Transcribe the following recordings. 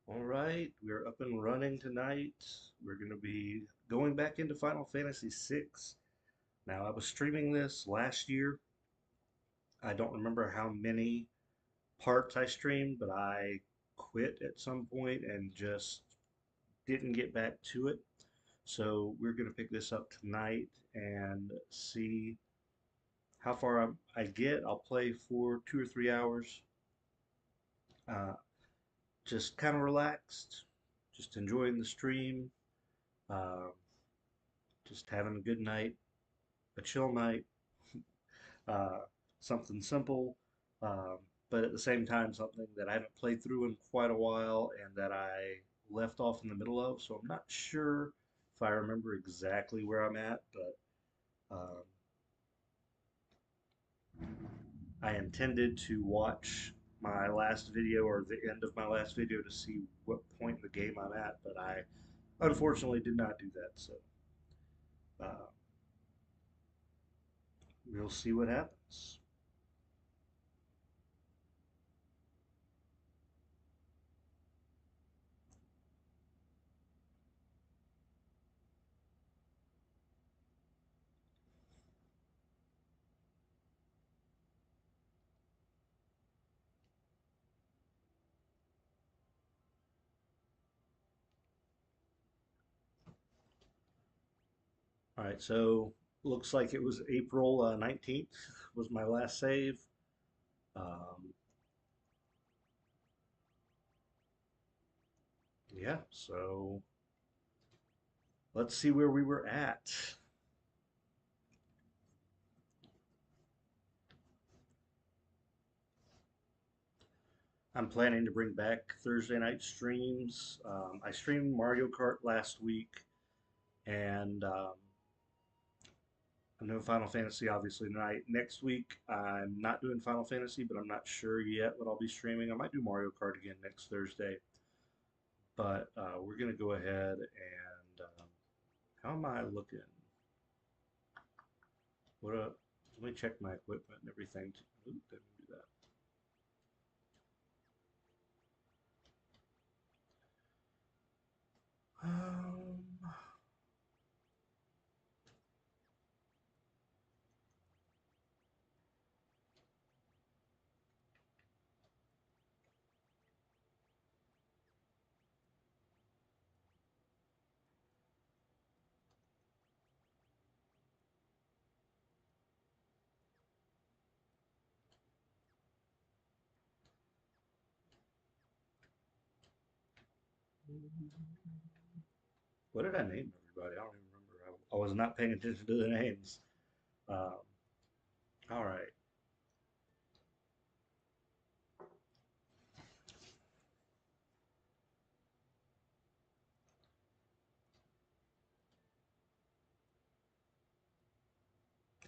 All right, we're up and running tonight. We're going to be going back into Final Fantasy VI. Now, I was streaming this last year. I don't remember how many parts I streamed, but I quit at some point and just didn't get back to it. So, we're going to pick this up tonight and see how far I get. I'll play for 2 or 3 hours, uh, just kind of relaxed, just enjoying the stream. Uh, just having a good night, a chill night, uh, something simple, um, but at the same time, something that I haven't played through in quite a while and that I left off in the middle of. So I'm not sure if I remember exactly where I'm at, but I intended to watch my last video or the end of my last video to see what point in the game I'm at, but I unfortunately did not do that. So uh, we'll see what happens. All right, so looks like it was April 19th was my last save. Um, yeah, so let's see where we were at. I'm planning to bring back Thursday night streams. I streamed Mario Kart last week, and I'm doing Final Fantasy obviously tonight. Next week, I'm not doing Final Fantasy, but I'm not sure yet what I'll be streaming. I might do Mario Kart again next Thursday, but we're gonna go ahead and how am I looking? What let me check my equipment and everything. Ooh, didn't do that. Um, what did I name everybody? I don't even remember. I was not paying attention to the names. Um, all right.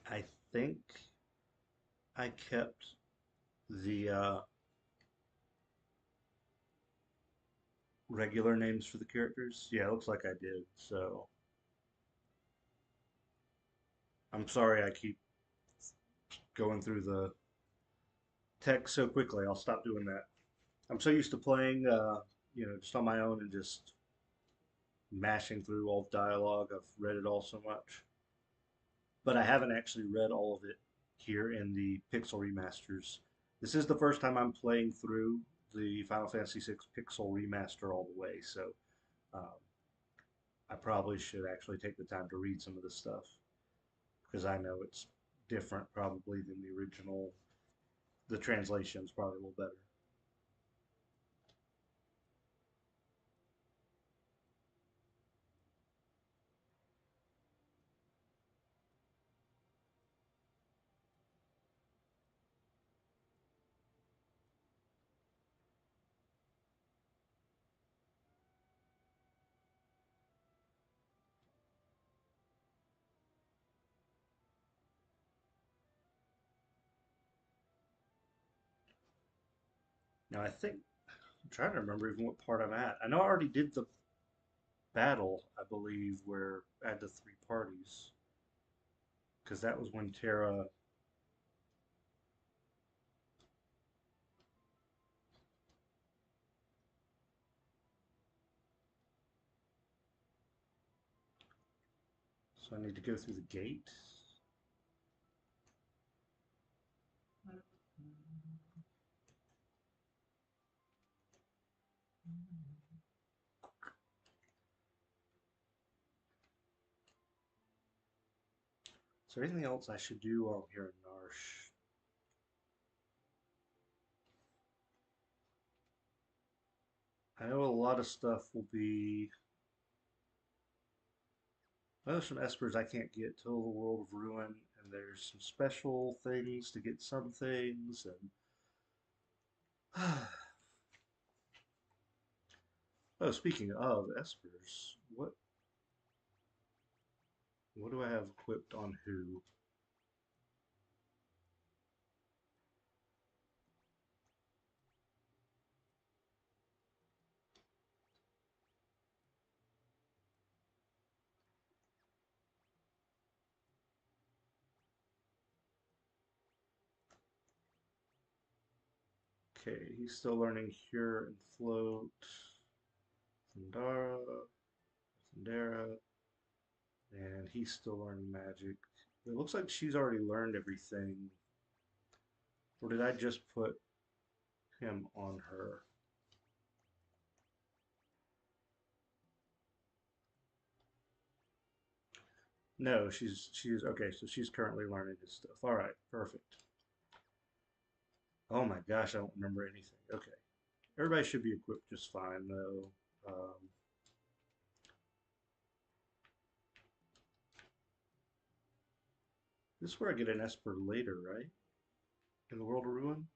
I think I kept the regular names for the characters. Yeah, it looks like I did. So I'm sorry I keep going through the text so quickly. I'll stop doing that. I'm so used to playing, just on my own and just mashing through all the dialogue. I've read it all so much. But I haven't actually read all of it here in the Pixel remasters. This is the first time I'm playing through the Final Fantasy VI Pixel remaster all the way, so um, I probably should actually take the time to read some of this stuff because I know it's different probably than the original. The translation's probably a little better. Now I think I'm trying to remember even what part I'm at. I know I already did the battle, I believe, where I had the three parties because that was when Terra. So I need to go through the gate. Is there anything else I should do while I'm here in Narsh? I know a lot of stuff will be. I know some espers I can't get till the World of Ruin, and there's some special things to get some things, and oh, speaking of espers, what do I have equipped on who? Okay, he's still learning Cure and Float. Thundara, Thundera, and he's still learning Magic. It looks like she's already learned everything. Or did I just put him on her? No, she's okay, so she's currently learning his stuff. All right, perfect. Oh my gosh, I don't remember anything. Okay. Everybody should be equipped just fine though. This is where I get an Esper later, right? In the World of Ruin?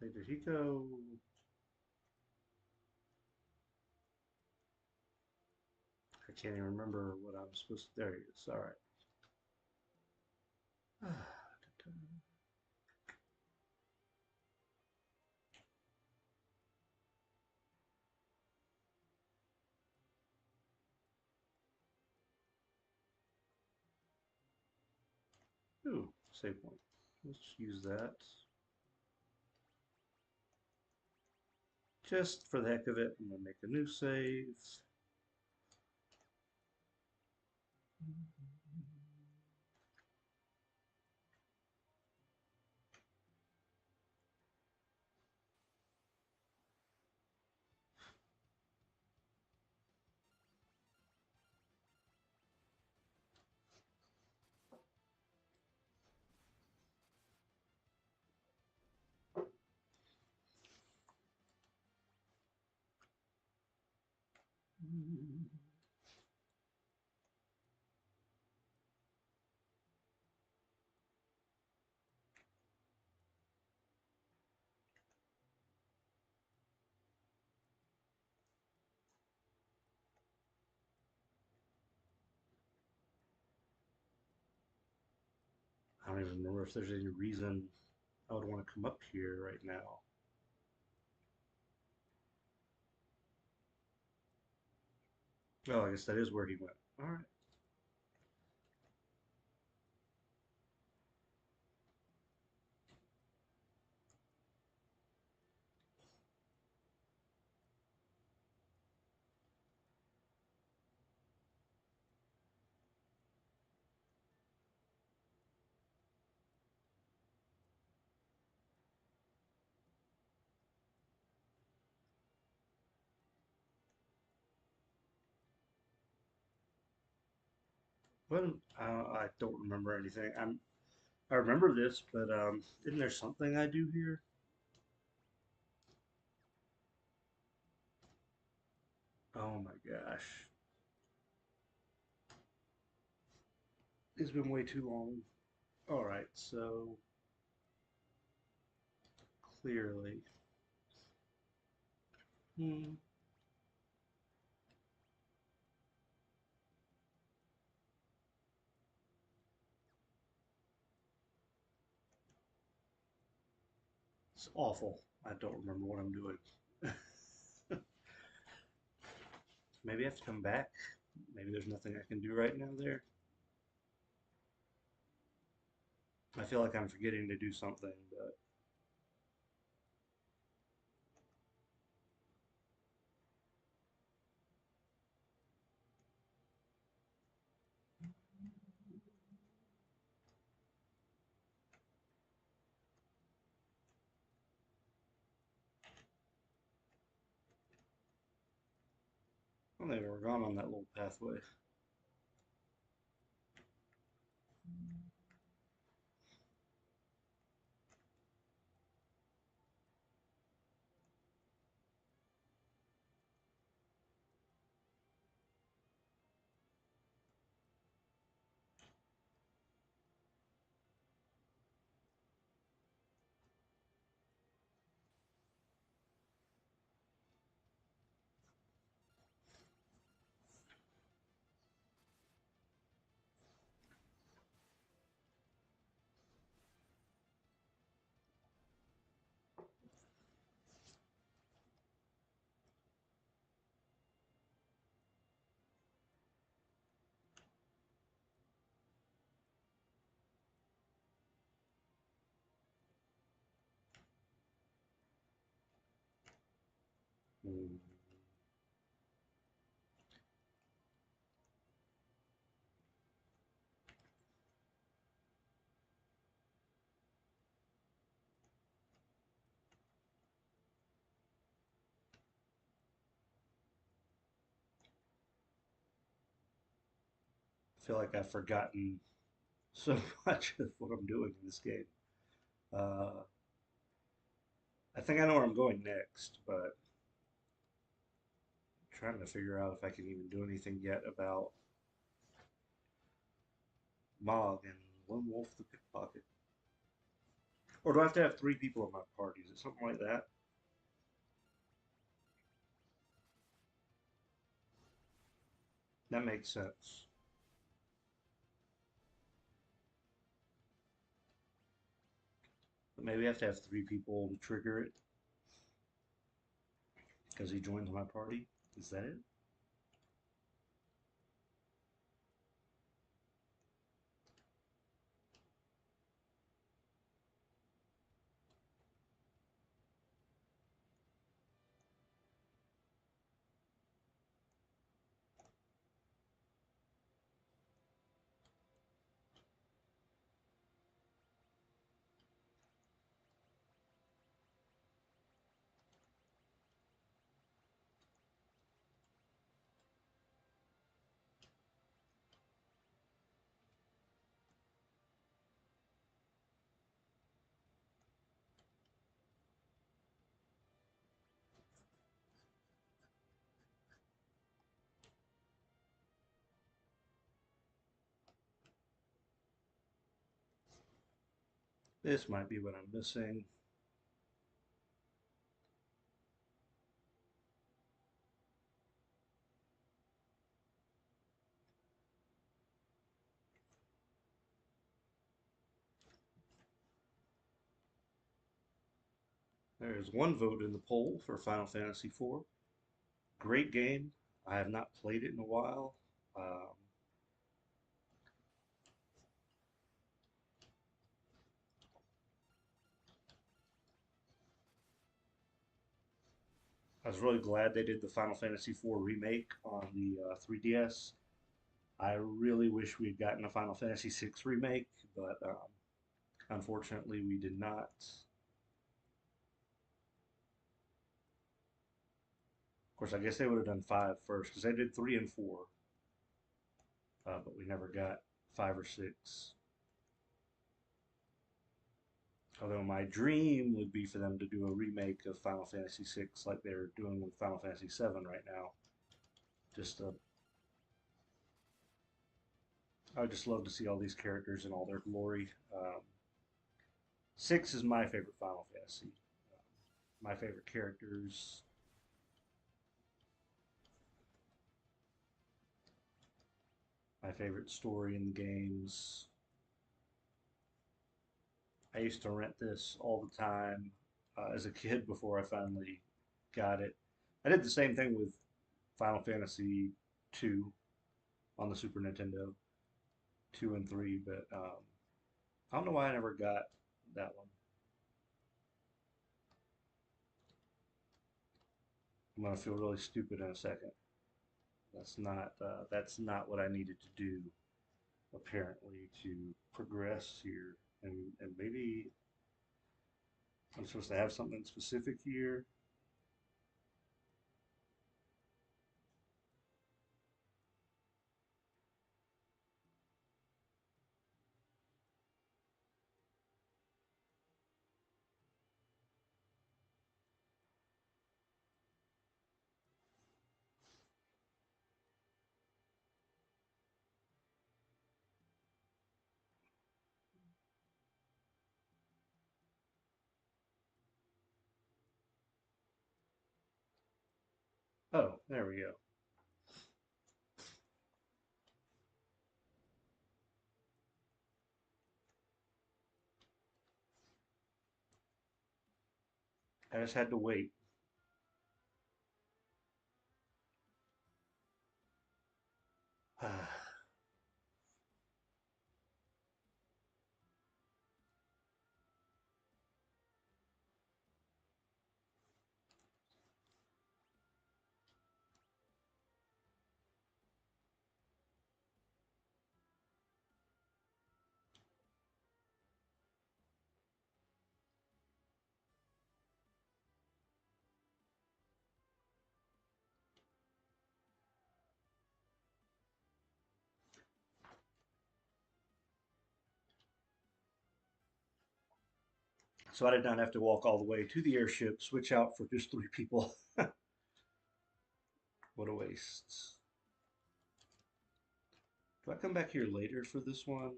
Hey, did he go? I can't even remember what I'm supposed to. There he is. All right. Ooh, save point. Let's use that. Just for the heck of it, I'm gonna make a new save. I don't even remember if there's any reason I would want to come up here right now. Oh, I guess that is where he went. All right. Well, I don't remember anything. I remember this, but isn't there something I do here? Oh my gosh. It's been way too long. Alright, so clearly. Hmm. It's awful. I don't remember what I'm doing. Maybe I have to come back. Maybe there's nothing I can do right now there. I feel like I'm forgetting to do something, but well, they were gone on that little pathway. Hmm. I feel like I've forgotten so much of what I'm doing in this game. Uh, I think I know where I'm going next, but I'm trying to figure out if I can even do anything yet about Mog and Lone Wolf the Pickpocket. Or do I have to have three people in my party? Is it something like that? That makes sense. But maybe I have to have three people to trigger it because he joins my party. Is that it? This might be what I'm missing. There's one vote in the poll for Final Fantasy IV. Great game. I have not played it in a while. Um, I was really glad they did the Final Fantasy IV remake on the 3DS. I really wish we had gotten a Final Fantasy VI remake, but unfortunately we did not. Of course, I guess they would have done five first because they did three and four, but we never got five or six. Although my dream would be for them to do a remake of Final Fantasy VI like they're doing with Final Fantasy VII right now. Just I would just love to see all these characters in all their glory. Six is my favorite Final Fantasy. My favorite characters. My favorite story in the games. I used to rent this all the time as a kid before I finally got it. I did the same thing with Final Fantasy 2 on the Super Nintendo, 2 and 3, but I don't know why I never got that one. I'm gonna feel really stupid in a second. That's not what I needed to do apparently to progress here, and maybe I'm supposed to have something specific here. Oh, there we go. I just had to wait. So I did not have to walk all the way to the airship, switch out for just three people. What a waste. Do I come back here later for this one?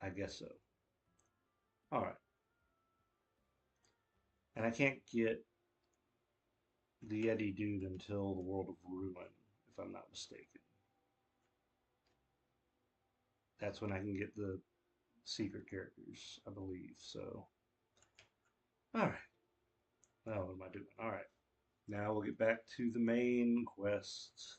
I guess so. All right. And I can't get the Yeti dude until the World of Ruin, if I'm not mistaken. That's when I can get the secret characters, I believe. So, all right. Now, what am I doing? All right. Now we'll get back to the main quest.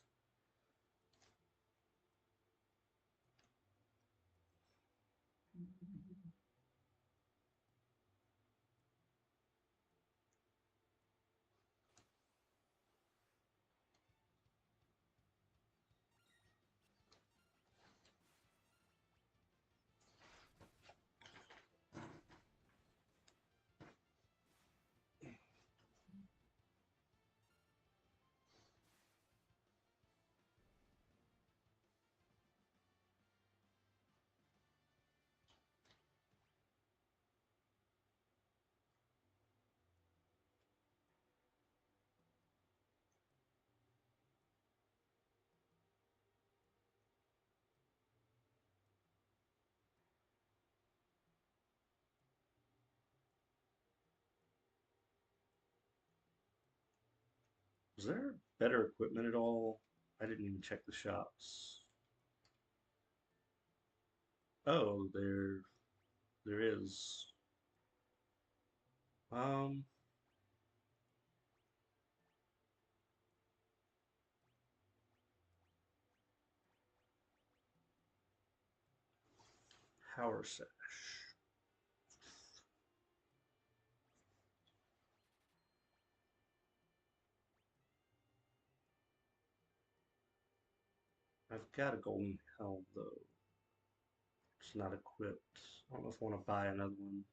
Is there better equipment at all? I didn't even check the shops. Oh, there is. Um, Power Sash. I've got a golden helm though. It's not equipped. I don't know if I want to buy another one.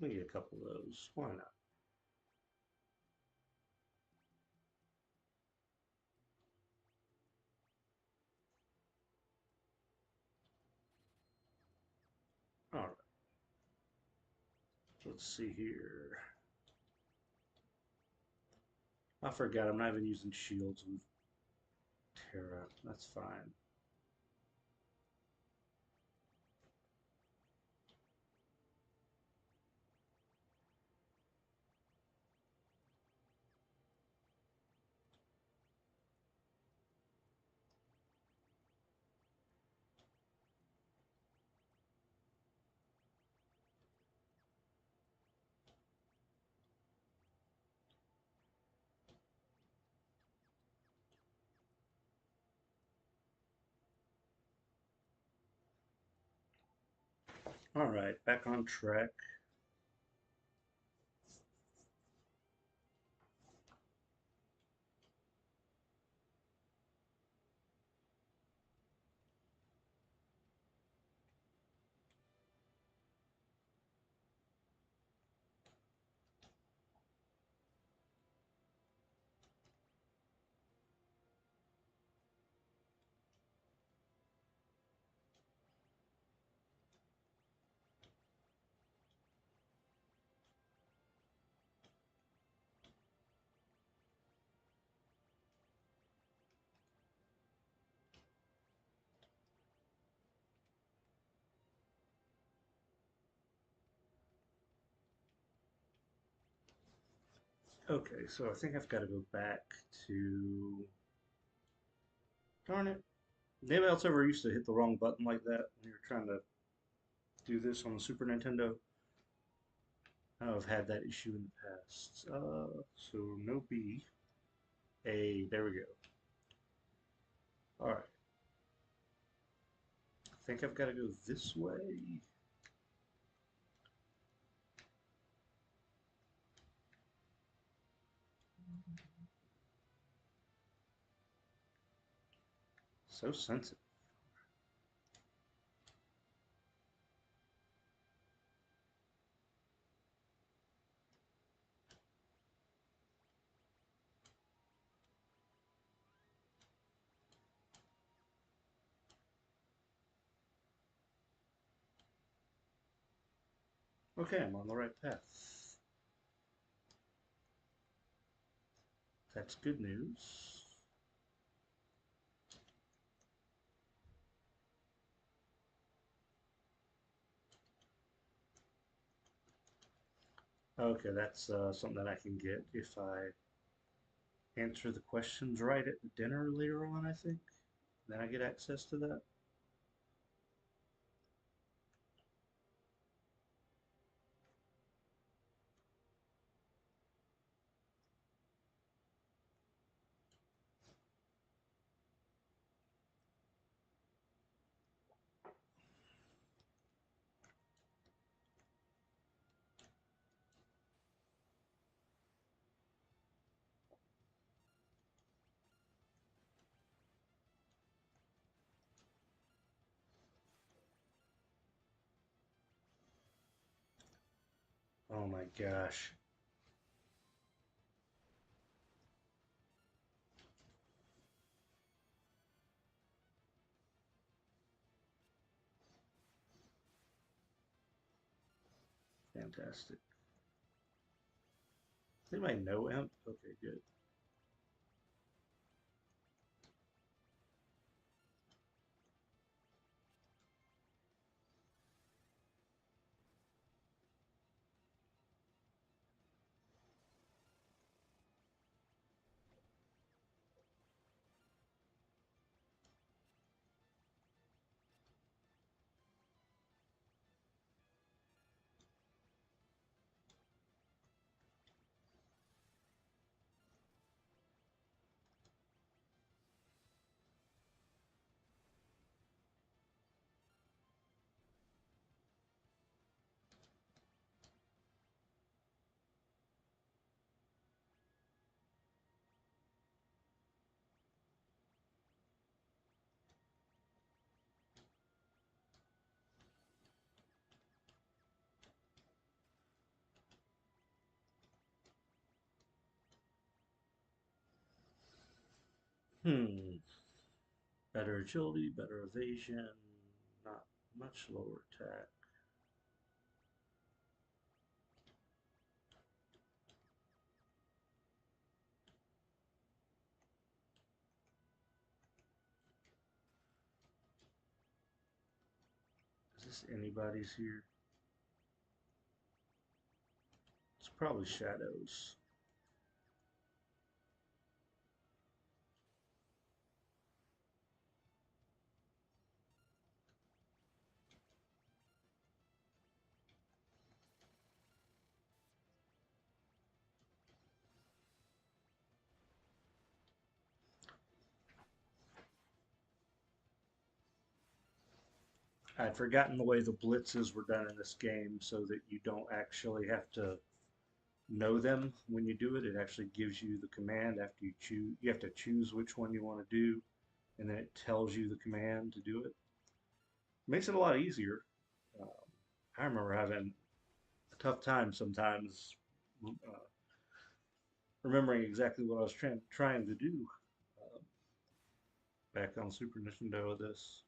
Let me get a couple of those. Why not? Let's see here. I forgot I'm not even using shields with Terra. That's fine. All right, back on track. Okay, so I think I've got to go back to. Darn it. Maybe else ever used to hit the wrong button like that when you're trying to do this on the Super Nintendo. I know I've had that issue in the past. So no B. A. There we go. All right. I think I've got to go this way. So sensitive. Okay, I'm on the right path. That's good news. Okay, that's something that I can get if I answer the questions right at the dinner later on, I think. Then I get access to that. Oh my gosh. Fantastic. Anybody know Imp? Okay, good. Hmm. Better agility, better evasion, not much lower attack. Just anybody's here. It's probably shadows. I'd forgotten the way the blitzes were done in this game so that you don't actually have to know them when you do it. It actually gives you the command after you choose. You have to choose which one you want to do, and then it tells you the command to do it. Makes it a lot easier. Um, I remember having a tough time sometimes remembering exactly what I was trying to do uh, back on Super Nintendo with this.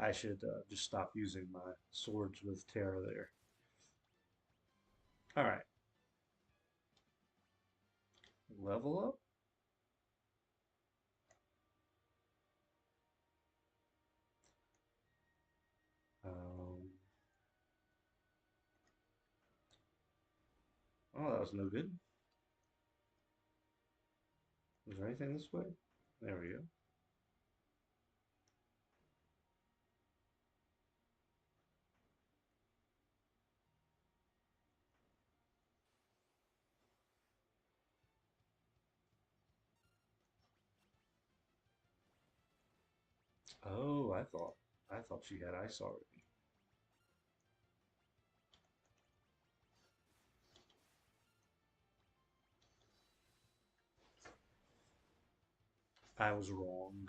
I should just stop using my swords with Terra there. All right, level up. Um, oh, that was no good. Is there anything this way? There we go. Oh, I thought she had ice already. I was wrong.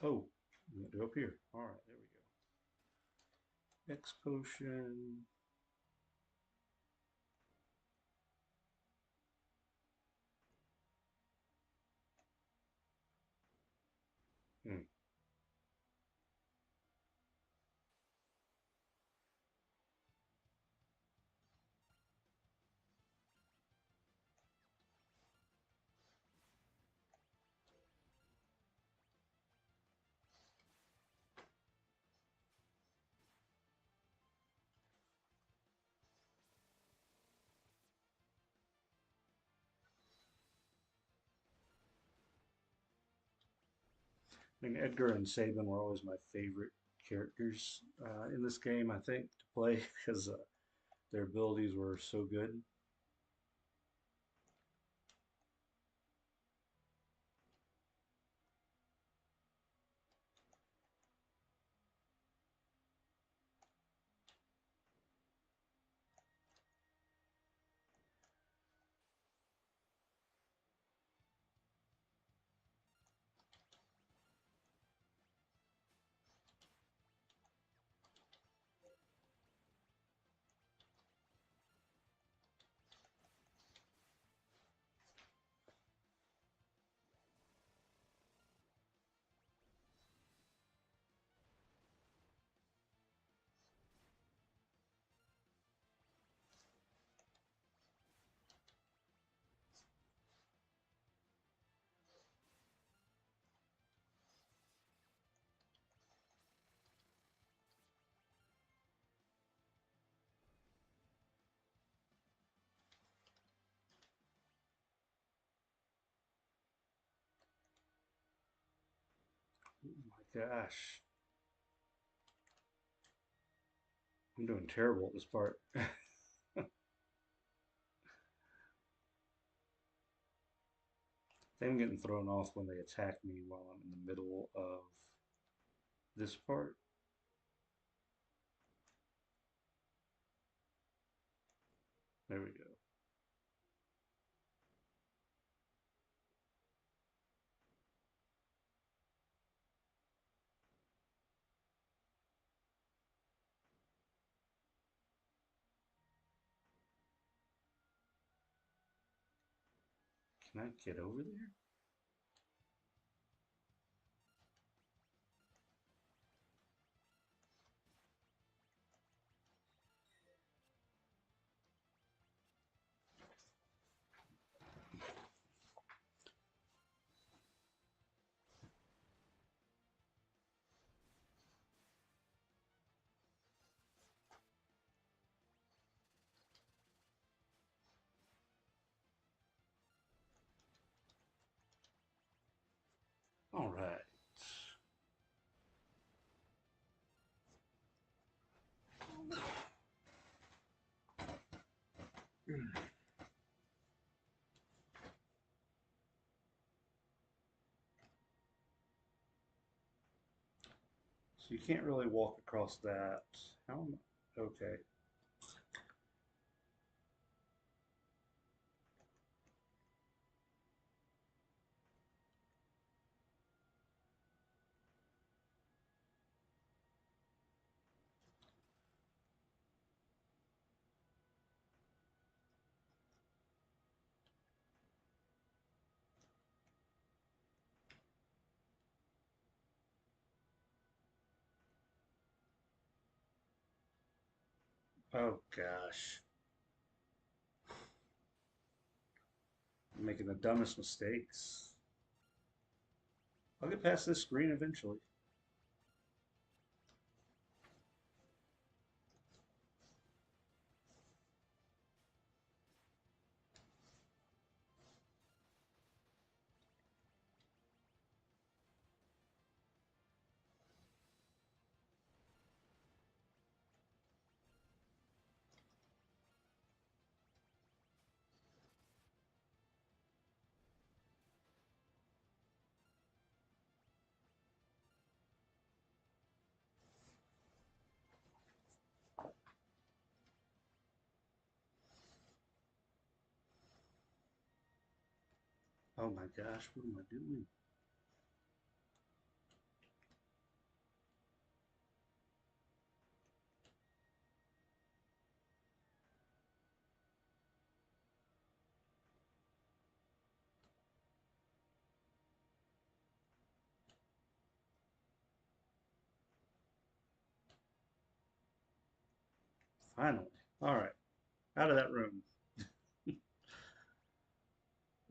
Oh, I'm gonna do up here. All right, there we go. X potion. Hmm. I mean, Edgar and Sabin were always my favorite characters in this game, I think, to play because their abilities were so good. Oh my gosh, I'm doing terrible at this part. I'm getting thrown off when they attack me while I'm in the middle of this part. There we go. Can I get over there? All right. So you can't really walk across that. How am I? Okay. Oh gosh. I'm making the dumbest mistakes. I'll get past this screen eventually. Oh my gosh, what am I doing? Finally. All right. Out of that room.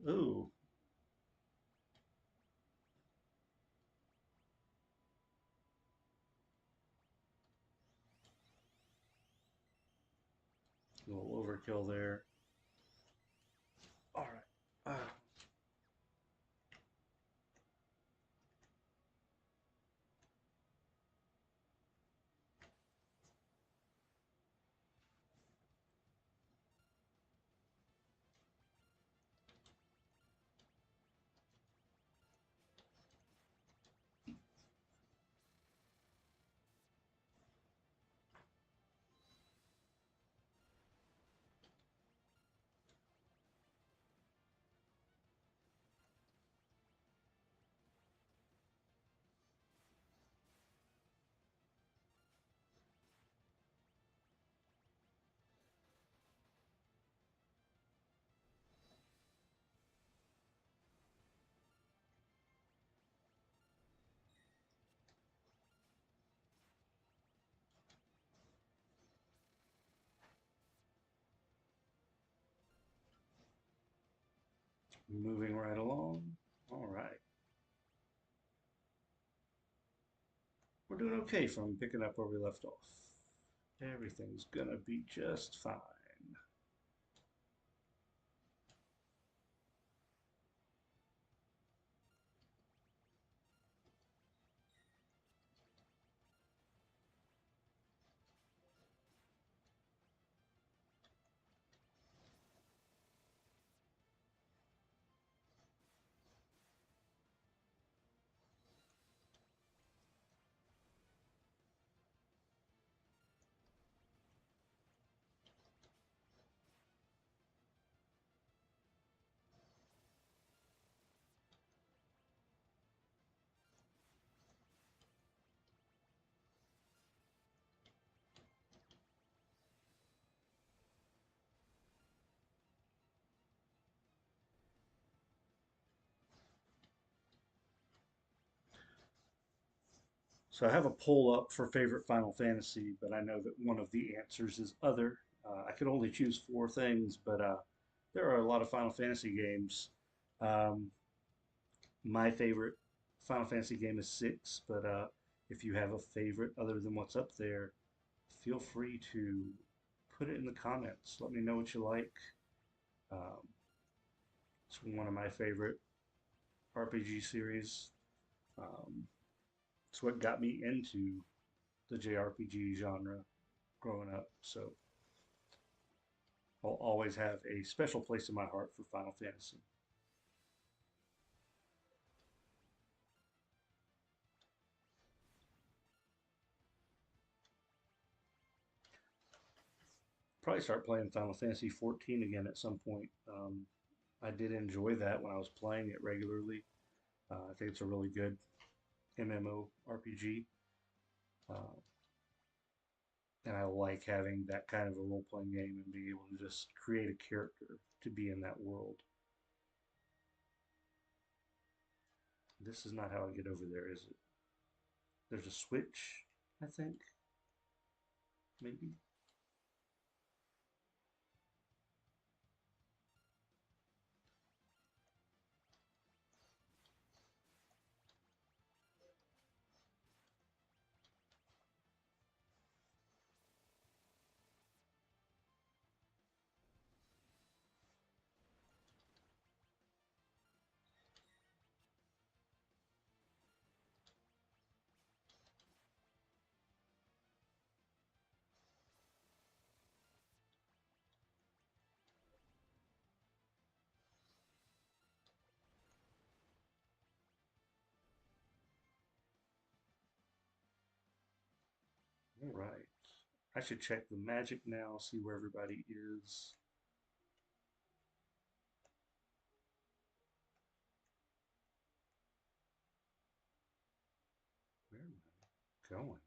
Ooh. A little overkill there. All right. Moving right along. All right. We're doing okay from picking up where we left off. Everything's gonna be just fine. So I have a poll up for favorite Final Fantasy, but I know that one of the answers is other. I could only choose four things, but there are a lot of Final Fantasy games. Um, my favorite Final Fantasy game is six, but if you have a favorite other than what's up there, feel free to put it in the comments. Let me know what you like. Um, it's one of my favorite RPG series. Um, it's what got me into the JRPG genre growing up. So I'll always have a special place in my heart for Final Fantasy. Probably start playing Final Fantasy 14 again at some point. I did enjoy that when I was playing it regularly. I think it's a really good MMORPG, uh, and I like having that kind of a role playing game and being able to just create a character to be in that world. This is not how I get over there, is it? There's a switch, I think, maybe. All right. I should check the magic now, see where everybody is. Where am I going?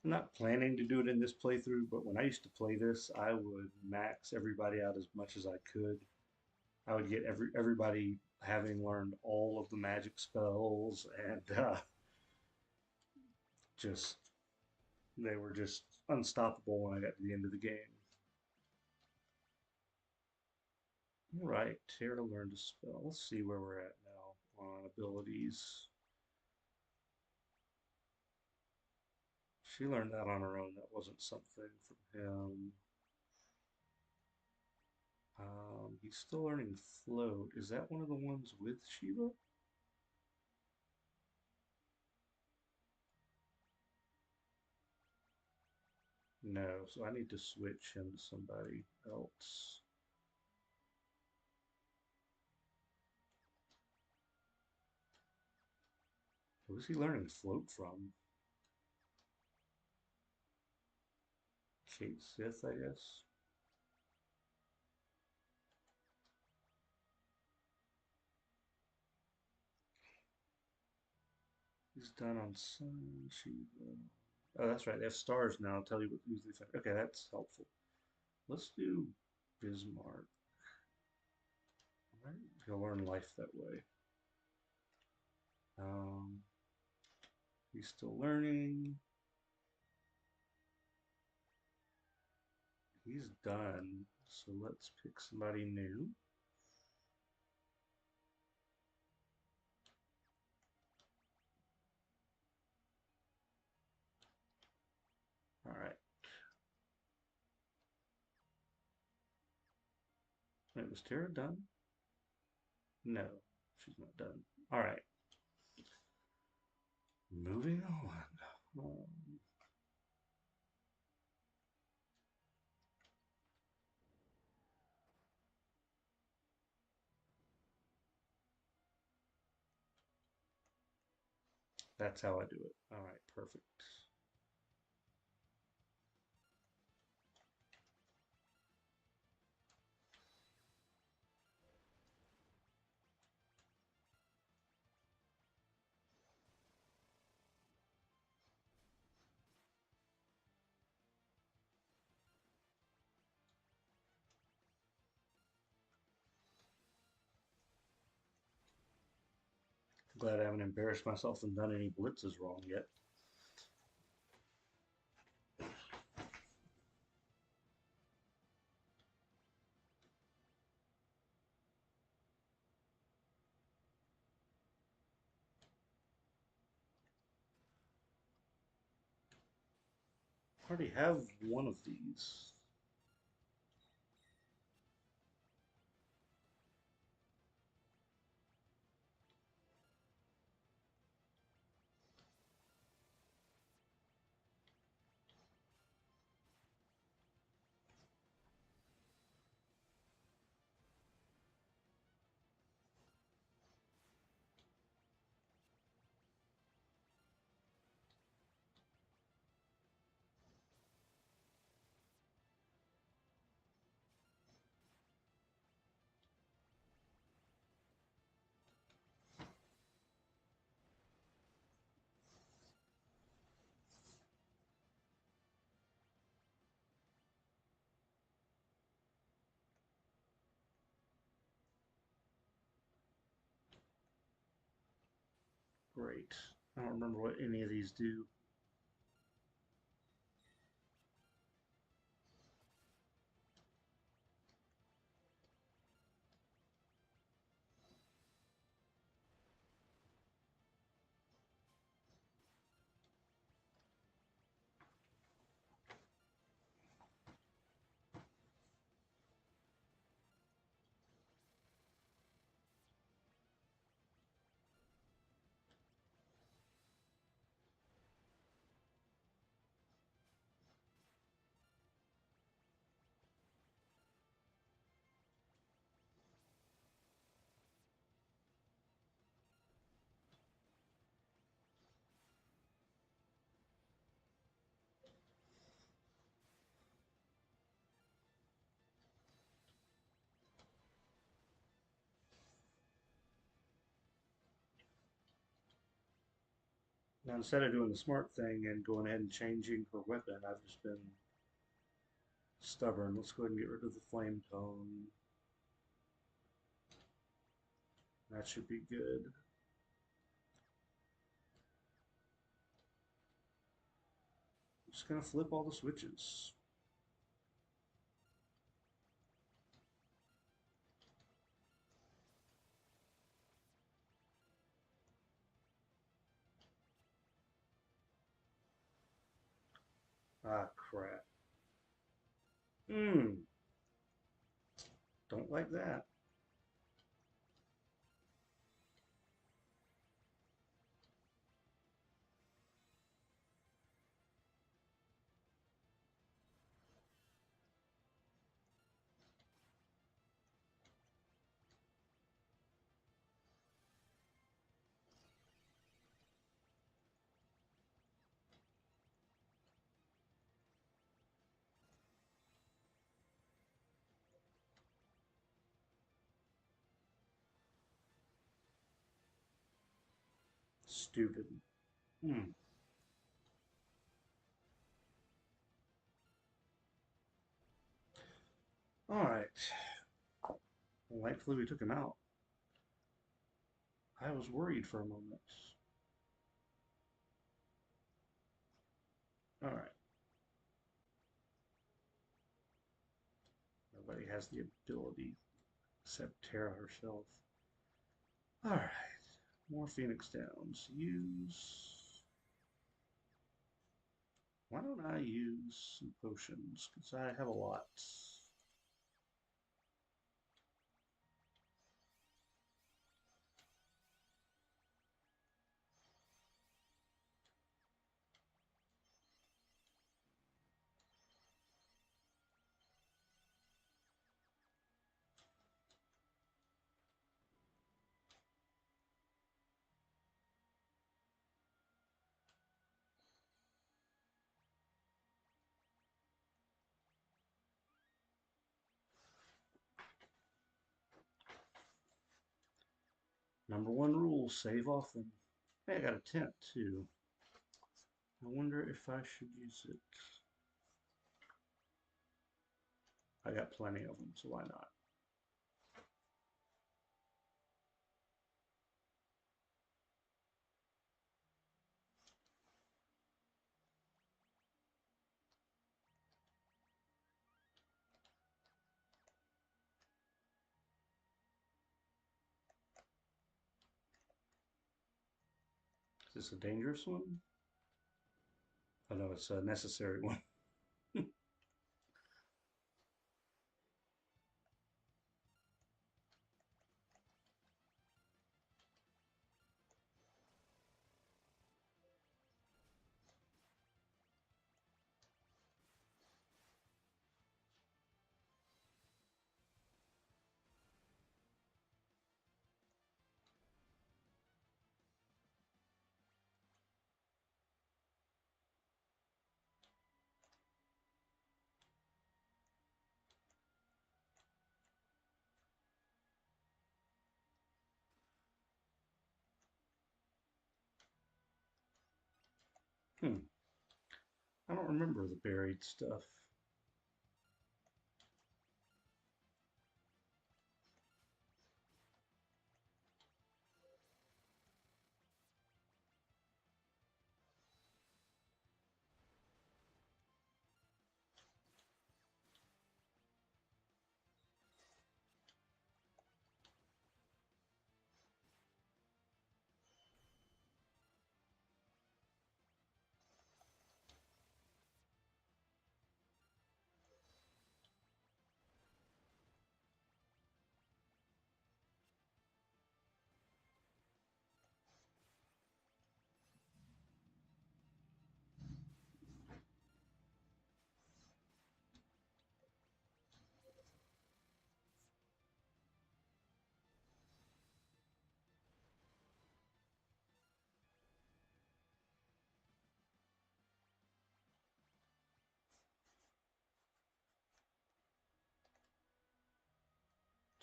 I'm not planning to do it in this playthrough, but when I used to play this, I would max everybody out as much as I could. I would get everybody having learned all of the magic spells, and just they were just unstoppable when I got to the end of the game. All right, Tara learned a spell. Let's see where we're at now on abilities. She learned that on her own. That wasn't something from him. He's still learning float. Is that one of the ones with Shiva? No, so I need to switch him to somebody else. Who's he learning float from? Kate Sith, I guess. He's done on Sun, Shiva. Oh, that's right. They have stars now. I'll tell you what who's the. Okay, that's helpful. Let's do Bismarck. Right? He'll learn life that way. Um, he's still learning. He's done. So let's pick somebody new. All right. Wait, was Tara done? No, she's not done. All right. Moving on. That's how I do it. All right, perfect. Glad I haven't embarrassed myself and done any blitzes wrong yet. I already have one of these. Great. I don't remember what any of these do. Now, instead of doing the smart thing and going ahead and changing her weapon, I've just been stubborn. Let's go ahead and get rid of the flame tone. That should be good. I'm just going to flip all the switches. Ah, crap. Don't like that. Stupid. Hmm. All right. Well, thankfully, we took him out. I was worried for a moment. All right. Nobody has the ability except Terra herself. All right. More Phoenix Downs. Use. Why don't I use some potions? Because I have a lot. Number one rule, save often. Hey, I got a tent too. I wonder if I should use it. I got plenty of them, so why not? Is this a dangerous one? Oh no, it's a necessary one. Hmm. I don't remember the buried stuff.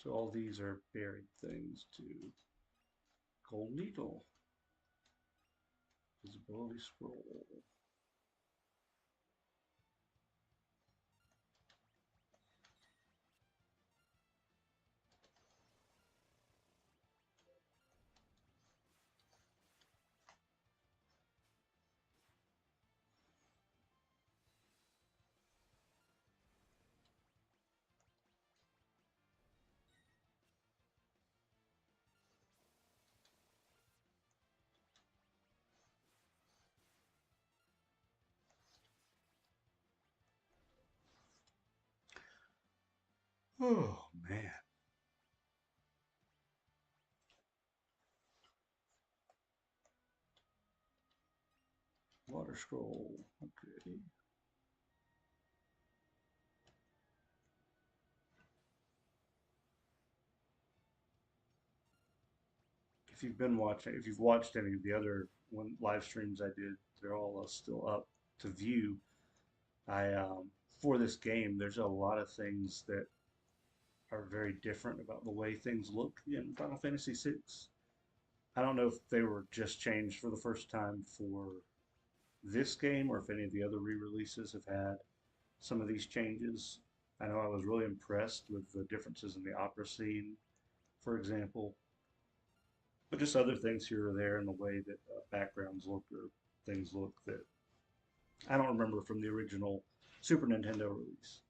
So all these are buried things too. Gold needle. Visibility scroll. Oh man. Water scroll. Okay. If you've watched any of the other live streams I did, they're all still up to view. I For this game, there's a lot of things that are very different about the way things look in Final Fantasy VI. I don't know if they were just changed for the first time for this game or if any of the other re-releases have had some of these changes. I know I was really impressed with the differences in the opera scene, for example, but just other things here or there in the way that backgrounds look or things look that I don't remember from the original Super Nintendo release.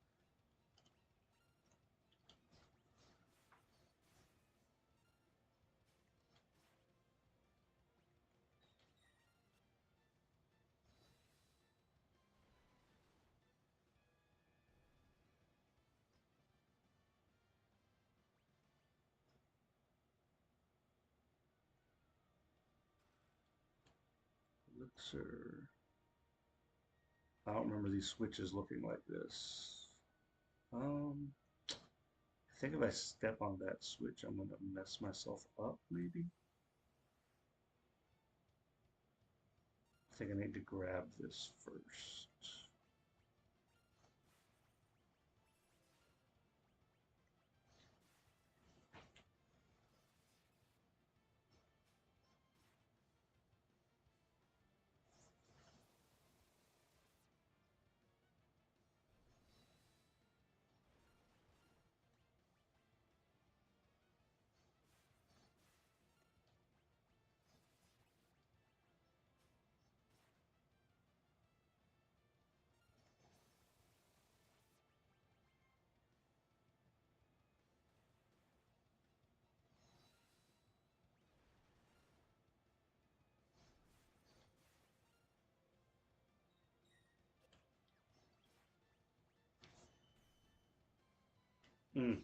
Elixir. I don't remember these switches looking like this. I think if I step on that switch, I'm going to mess myself up, maybe. I think I need to grab this first. Mm.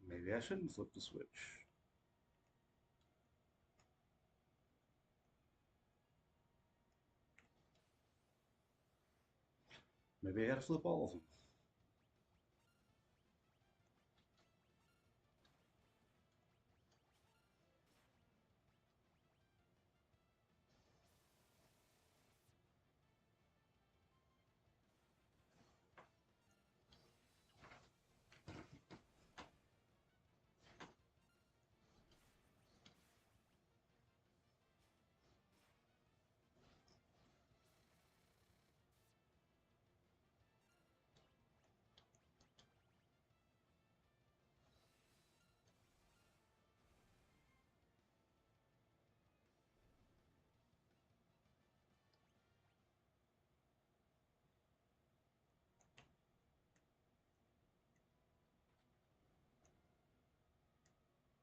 Maybe I shouldn't flip the switch. Maybe I gotta flip all of them.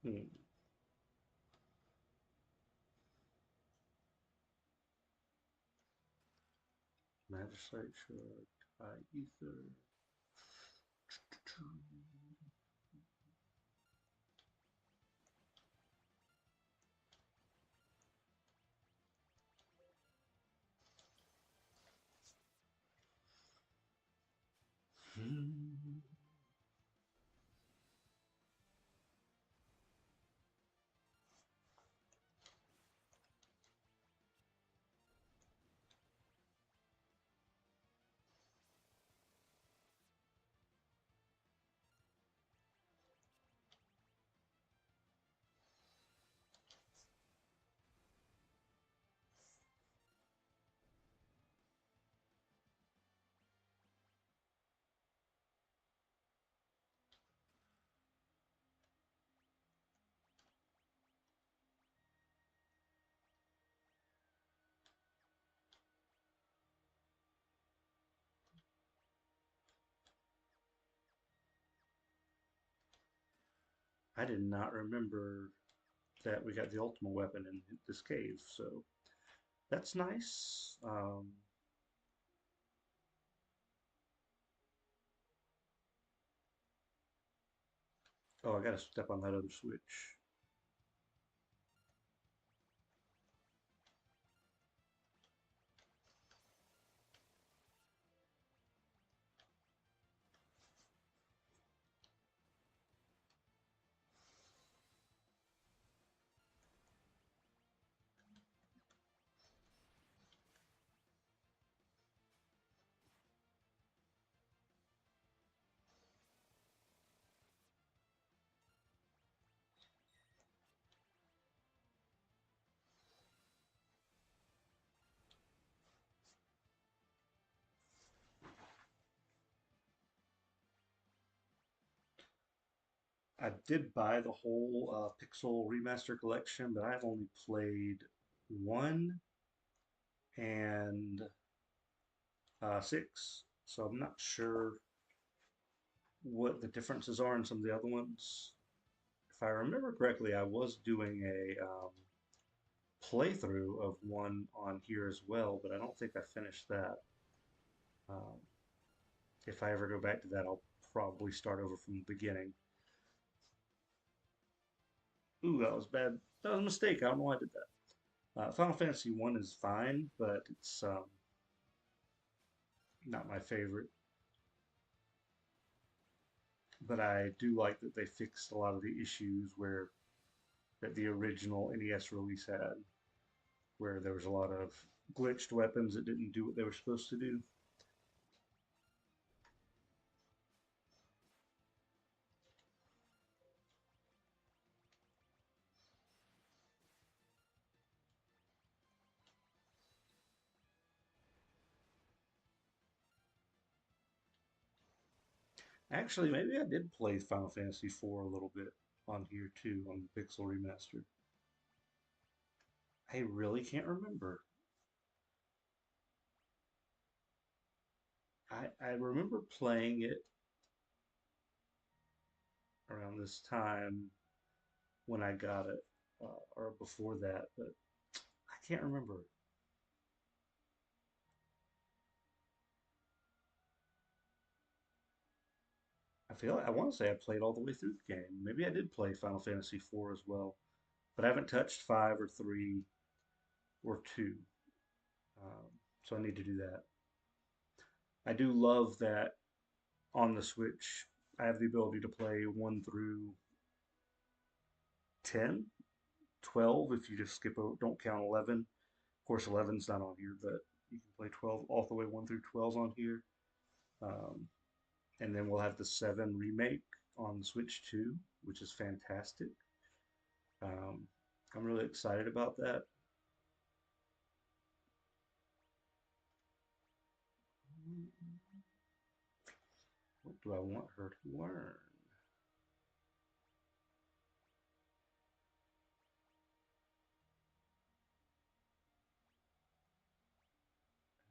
Hmm. Magistrate Shard, High Ether. Hmm. I did not remember that we got the ultimate weapon in this cave, so that's nice. Oh, I gotta step on that other switch. I did buy the whole Pixel Remaster Collection, but I've only played one and six, so I'm not sure what the differences are in some of the other ones. If I remember correctly, I was doing a playthrough of one on here as well, but I don't think I finished that. Um, if I ever go back to that, I'll probably start over from the beginning. Ooh, that was bad. That was a mistake. I don't know why I did that. Final Fantasy One is fine, but it's not my favorite. But I do like that they fixed a lot of the issues where that the original NES release had, where there was a lot of glitched weapons that didn't do what they were supposed to do. Actually, maybe I did play Final Fantasy IV a little bit on here too, on the Pixel Remastered. I really can't remember. I remember playing it around this time when I got it, or before that, but I can't remember. I feel like I want to say I played all the way through the game. Maybe I did play Final Fantasy IV as well, but I haven't touched 5 or 3 or 2. So I need to do that. I do love that on the Switch, I have the ability to play 1 through 10, 12 if you just skip over, don't count 11. Of course, 11's not on here, but you can play 12 all the way 1 through 12 on here. Um, and then we'll have the 7 remake on the Switch too, which is fantastic. Um, I'm really excited about that. What do I want her to learn?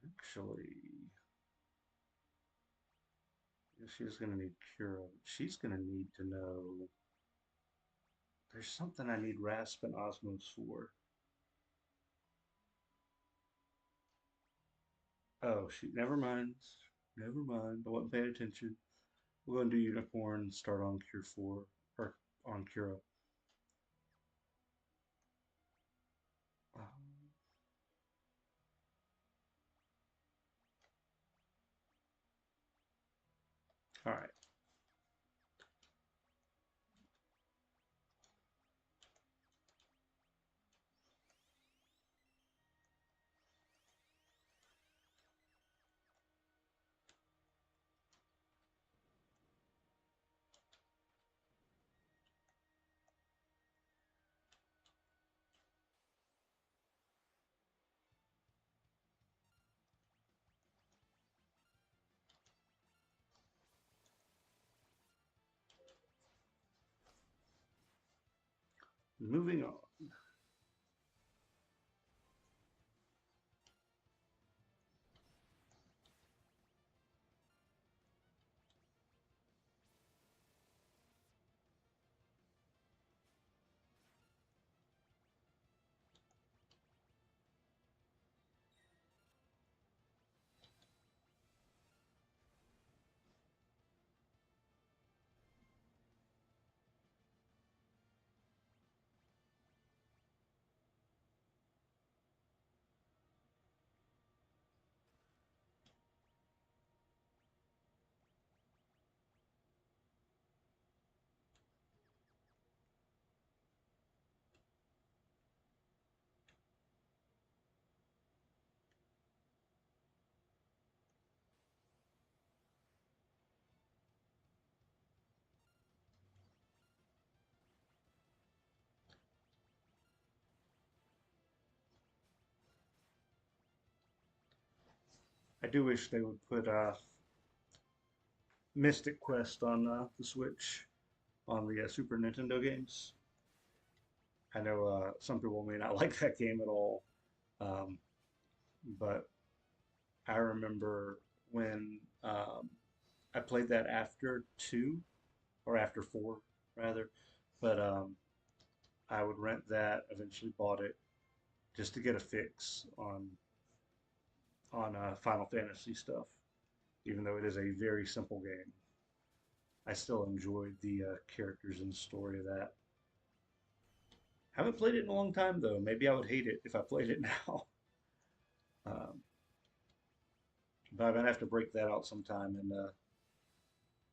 Actually, she's going to need Cura. She's going to need to know. There's something I need Rasp and Osmos for. Oh, shoot. Never mind. Never mind. I wasn't paying attention. We're going to do Unicorn, start on Cure 4, or on Cura. All right. Moving on. I do wish they would put Mystic Quest on the Switch on the Super Nintendo games. I know some people may not like that game at all, um, but I remember when I played that after 2 or after 4 rather, but I would rent that, eventually bought it just to get a fix on Final Fantasy stuff. Even though it is a very simple game, I still enjoyed the characters and story of that. Haven't played it in a long time though. Maybe I would hate it if I played it now. Um, but I'm gonna have to break that out sometime and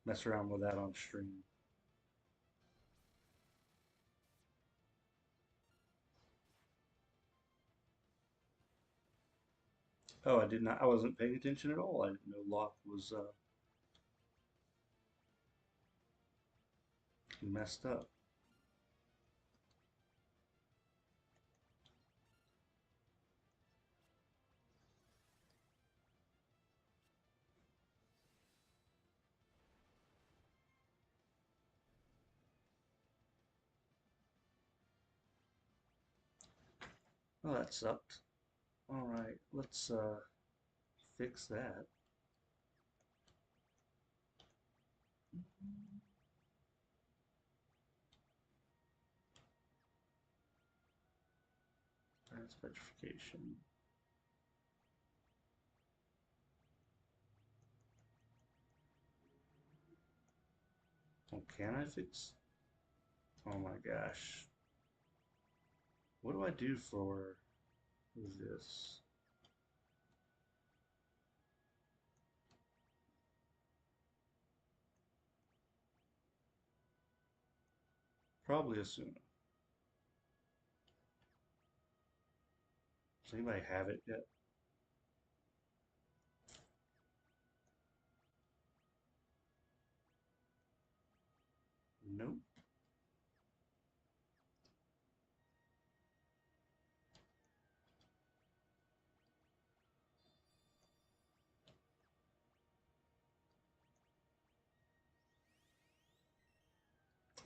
mess around with that on stream. Oh, I did not. I wasn't paying attention at all. I didn't know Locke was messed up. Oh, that sucked. All right, let's fix that. That's petrification. Oh, can I fix? Oh my gosh. What do I do for this? Probably assume. Does anybody have it yet? Nope.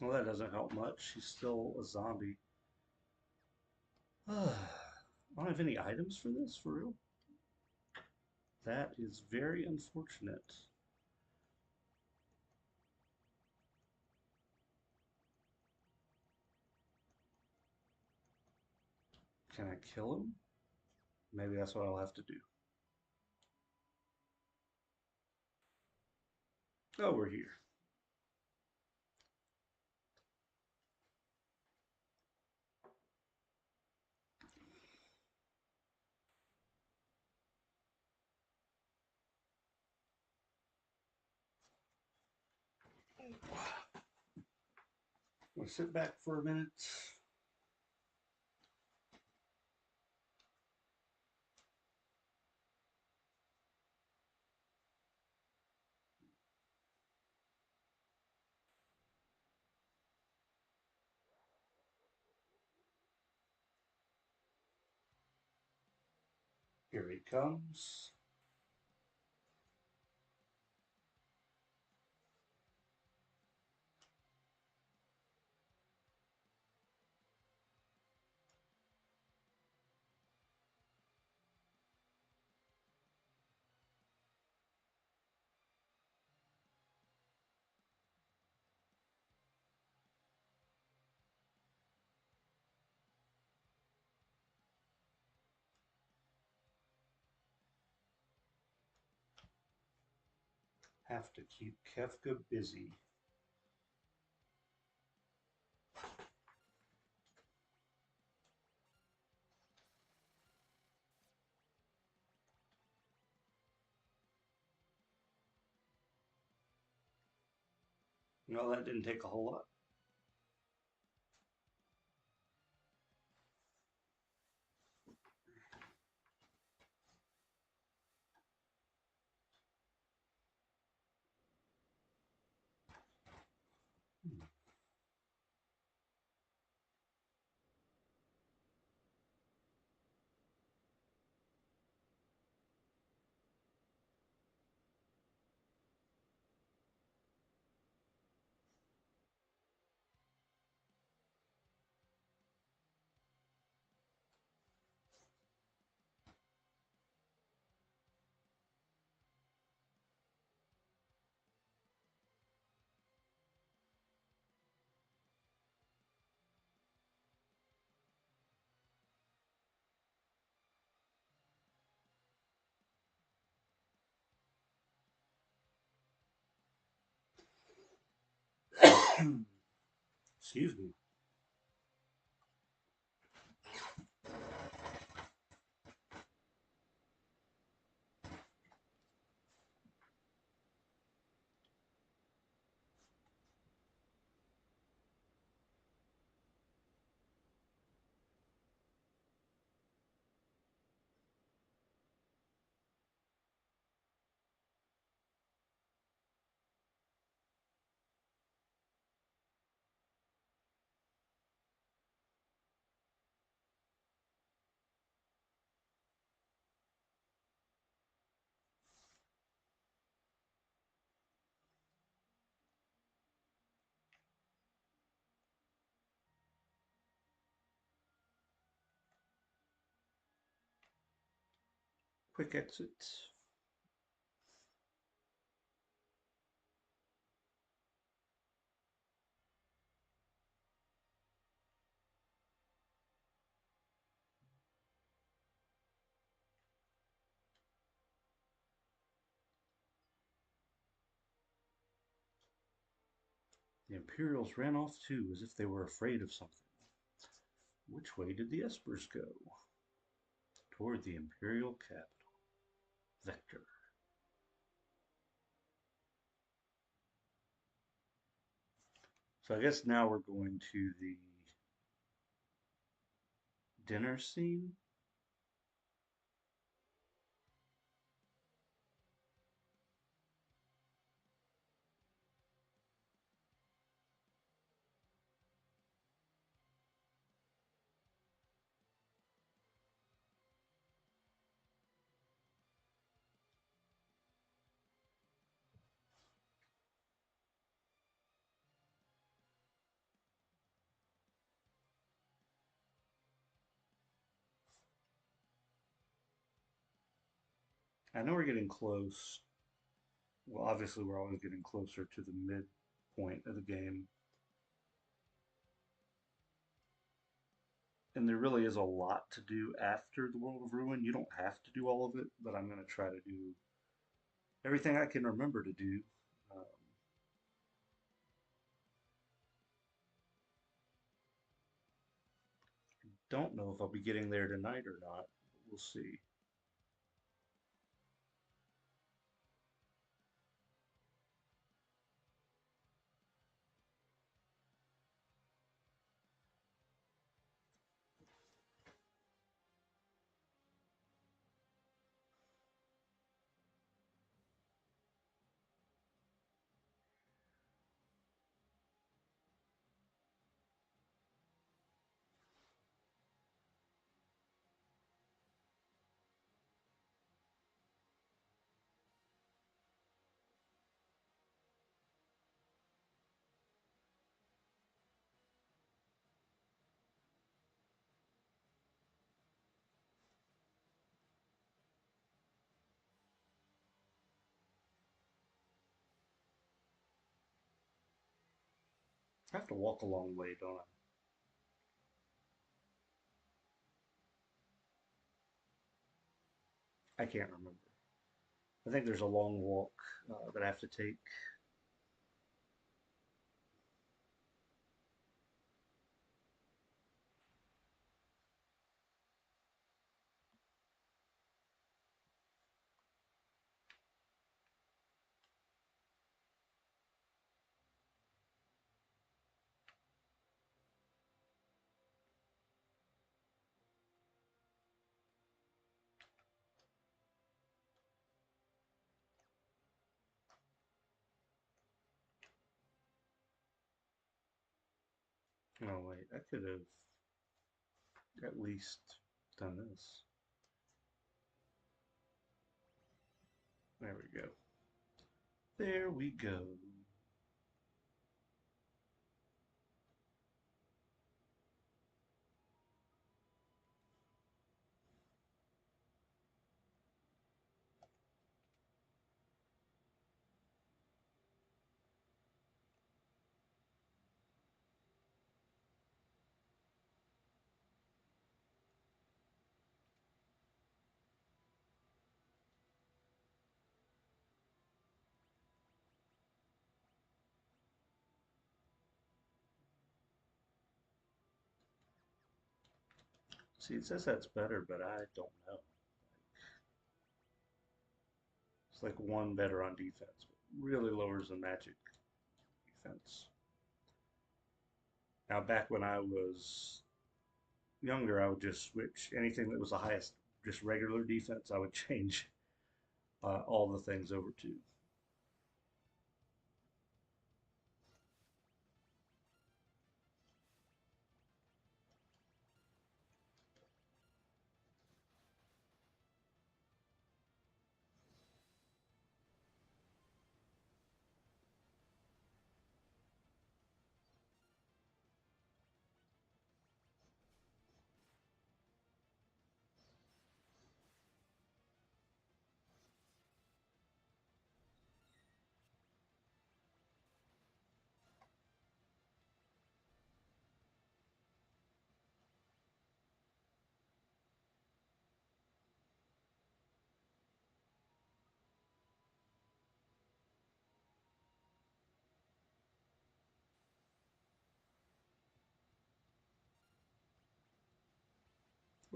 Well, that doesn't help much. She's still a zombie. I don't have any items for this, for real. That is very unfortunate. Can I kill him? Maybe that's what I'll have to do. Oh, we're here. We'll sit back for a minute. Here he comes. Have to keep Kefka busy. No, that didn't take a whole lot. Excuse me. Quick exit. The Imperials ran off too, as if they were afraid of something. Which way did the Espers go? Toward the Imperial capital. Vector. So I guess now we're going to the dinner scene. I know we're getting close. Well, obviously we're always getting closer to the midpoint of the game. And there really is a lot to do after the World of Ruin. You don't have to do all of it, but I'm going to try to do everything I can remember to do. Um, don't know if I'll be getting there tonight or not. We'll see. I have to walk a long way, don't I? I can't remember. I think there's a long walk that I have to take. Oh, wait, I could have at least done this. There we go. There we go. See, it says that's better, but I don't know. It's like one better on defense, but really lowers the magic defense. Now, back when I was younger, I would just switch anything that was the highest, just regular defense, I would change all the things over to.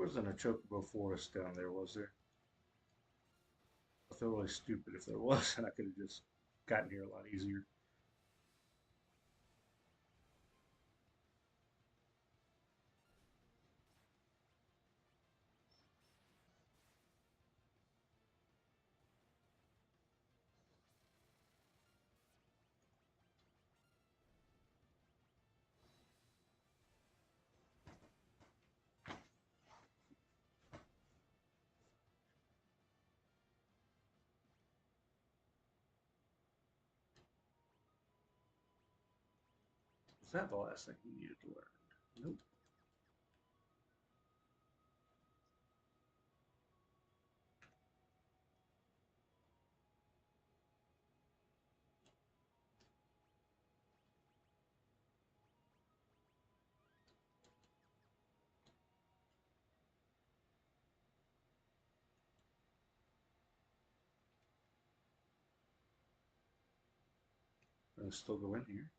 Wasn't a chocobo forest down there, was there? I feel really stupid if there was, and I could have just gotten here a lot easier. Is that the last thing he needed to learn? Nope. I'll still go in here.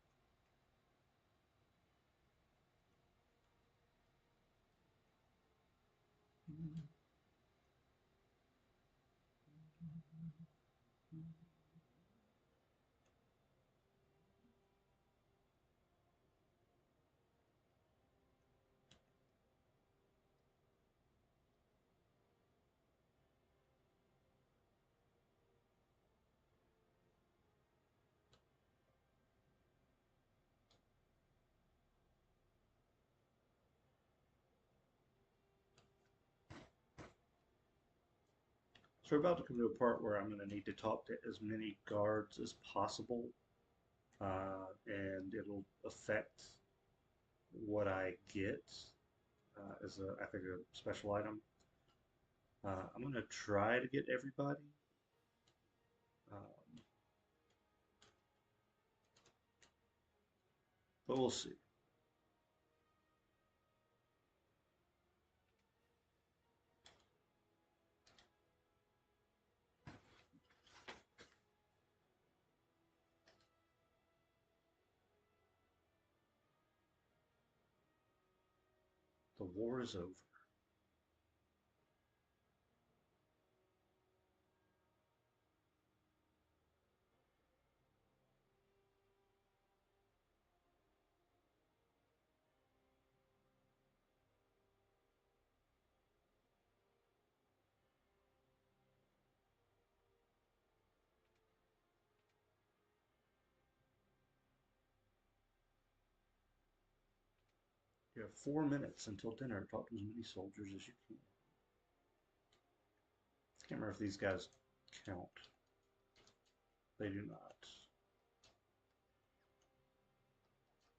So we're about to come to a part where I'm going to need to talk to as many guards as possible, and it'll affect what I get as a, I think, a special item. I'm going to try to get everybody. Um, but we'll see. The war is over. You have 4 minutes until dinner. Talk to as many soldiers as you can. I can't remember if these guys count. They do not.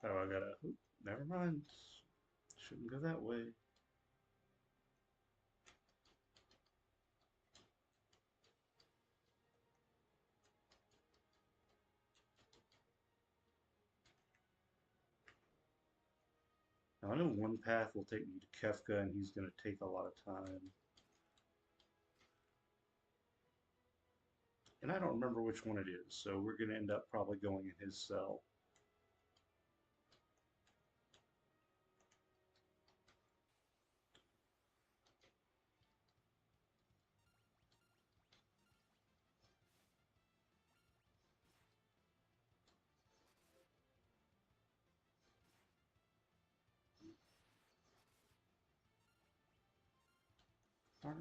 Oh, I gotta. Oop, never mind. Shouldn't go that way. Now, I know one path will take me to Kefka, and he's going to take a lot of time. And I don't remember which one it is, so we're going to end up probably going in his cell. All right.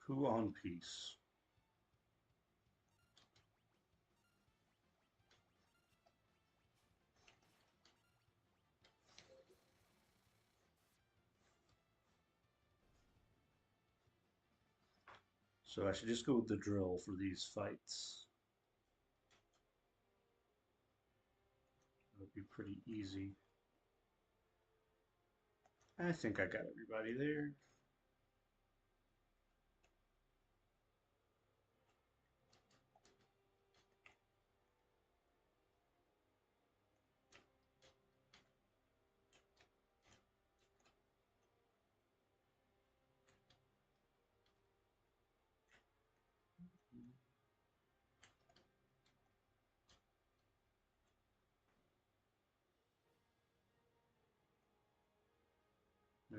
Who on peace? So I should just go with the drill for these fights. It'll be pretty easy. I think I got everybody there.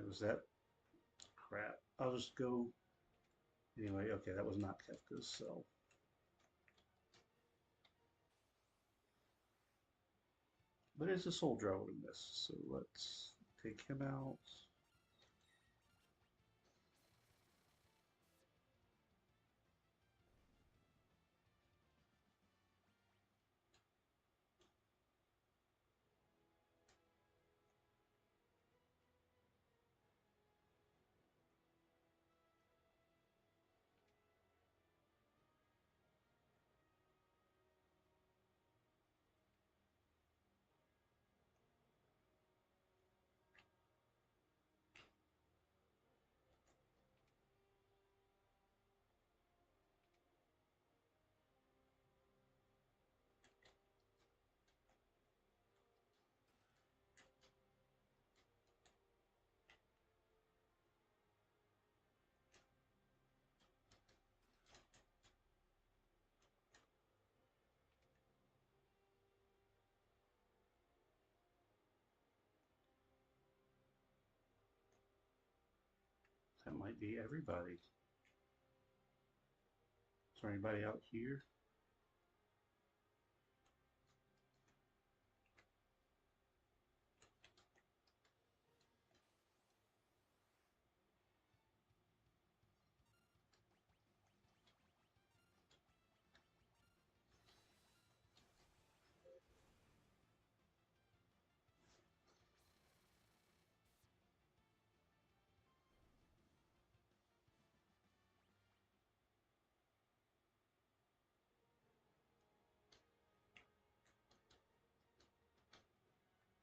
Was that crap? I'll just go anyway. Okay, that was not Kefka's cell. But it's a soldier I would have missed. So let's take him out. That might be everybody. Is there anybody out here?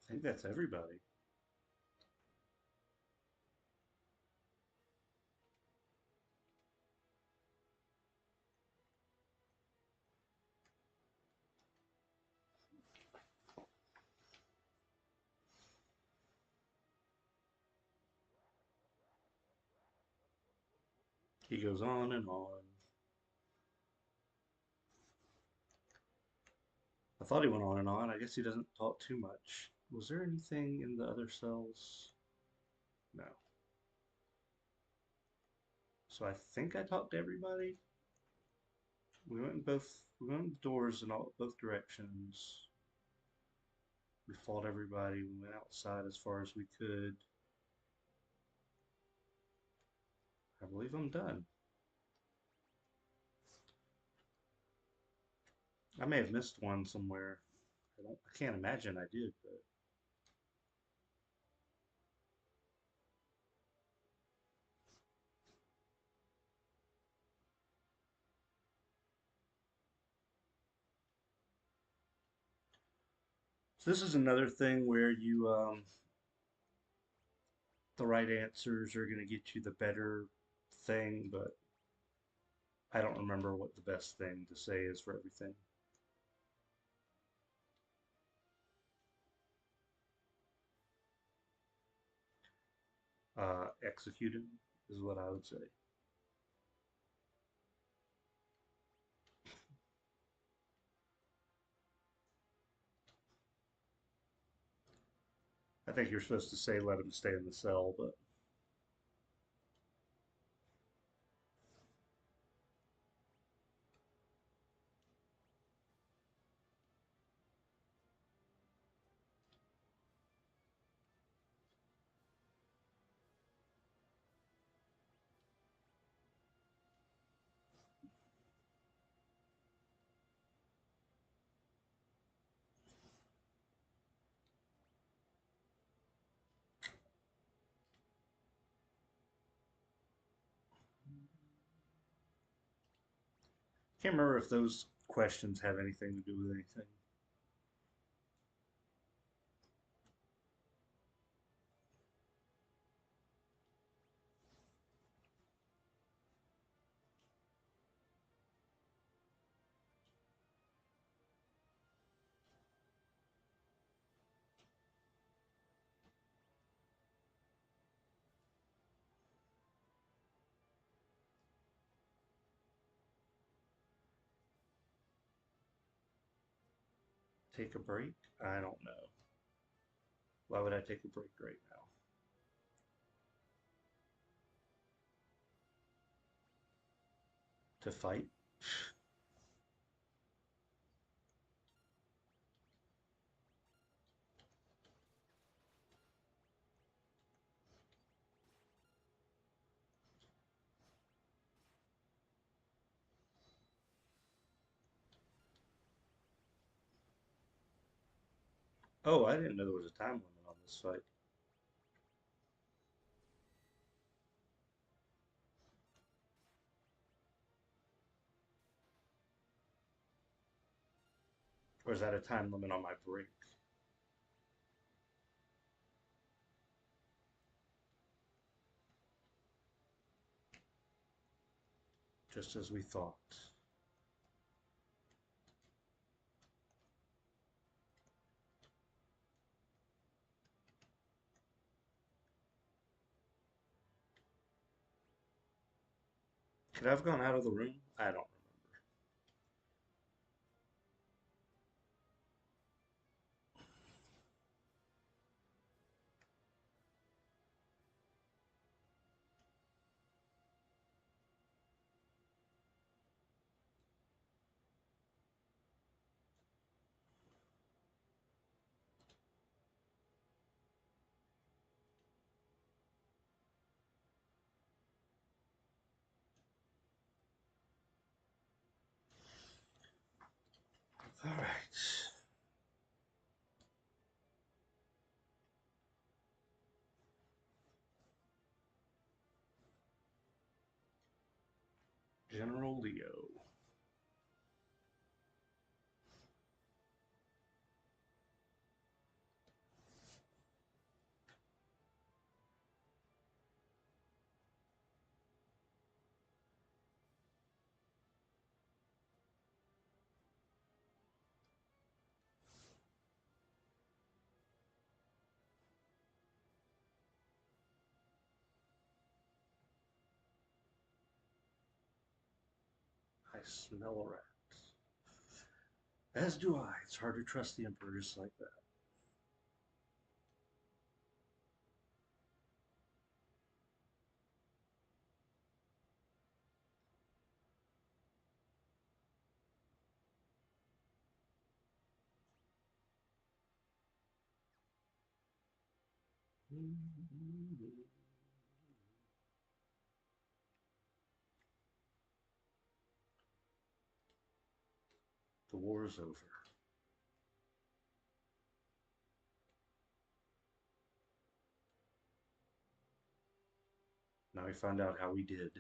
I think that's everybody. He goes on and on. I thought he went on and on. I guess he doesn't talk too much. Was there anything in the other cells? No. So I think I talked to everybody. We went in both. We went in the doors in all both directions. We fought everybody. We went outside as far as we could. I believe I'm done. I may have missed one somewhere. I can't imagine I did, but so this is another thing where you the right answers are going to get you the better thing, but I don't remember what the best thing to say is for everything. Executed is what I would say. I think you're supposed to say let him stay in the cell, but can't remember if those questions have anything to do with anything. Take a break? I don't know. Why would I take a break right now? to fight. Oh, I didn't know there was a time limit on this fight. Or is that a time limit on my break? Just as we thought. Could I have gone out of the room? I don't remember. All right. General Leo. I smell a rat. As do I. It's hard to trust the Emperor just like that. The war is over. Now we find out how we did.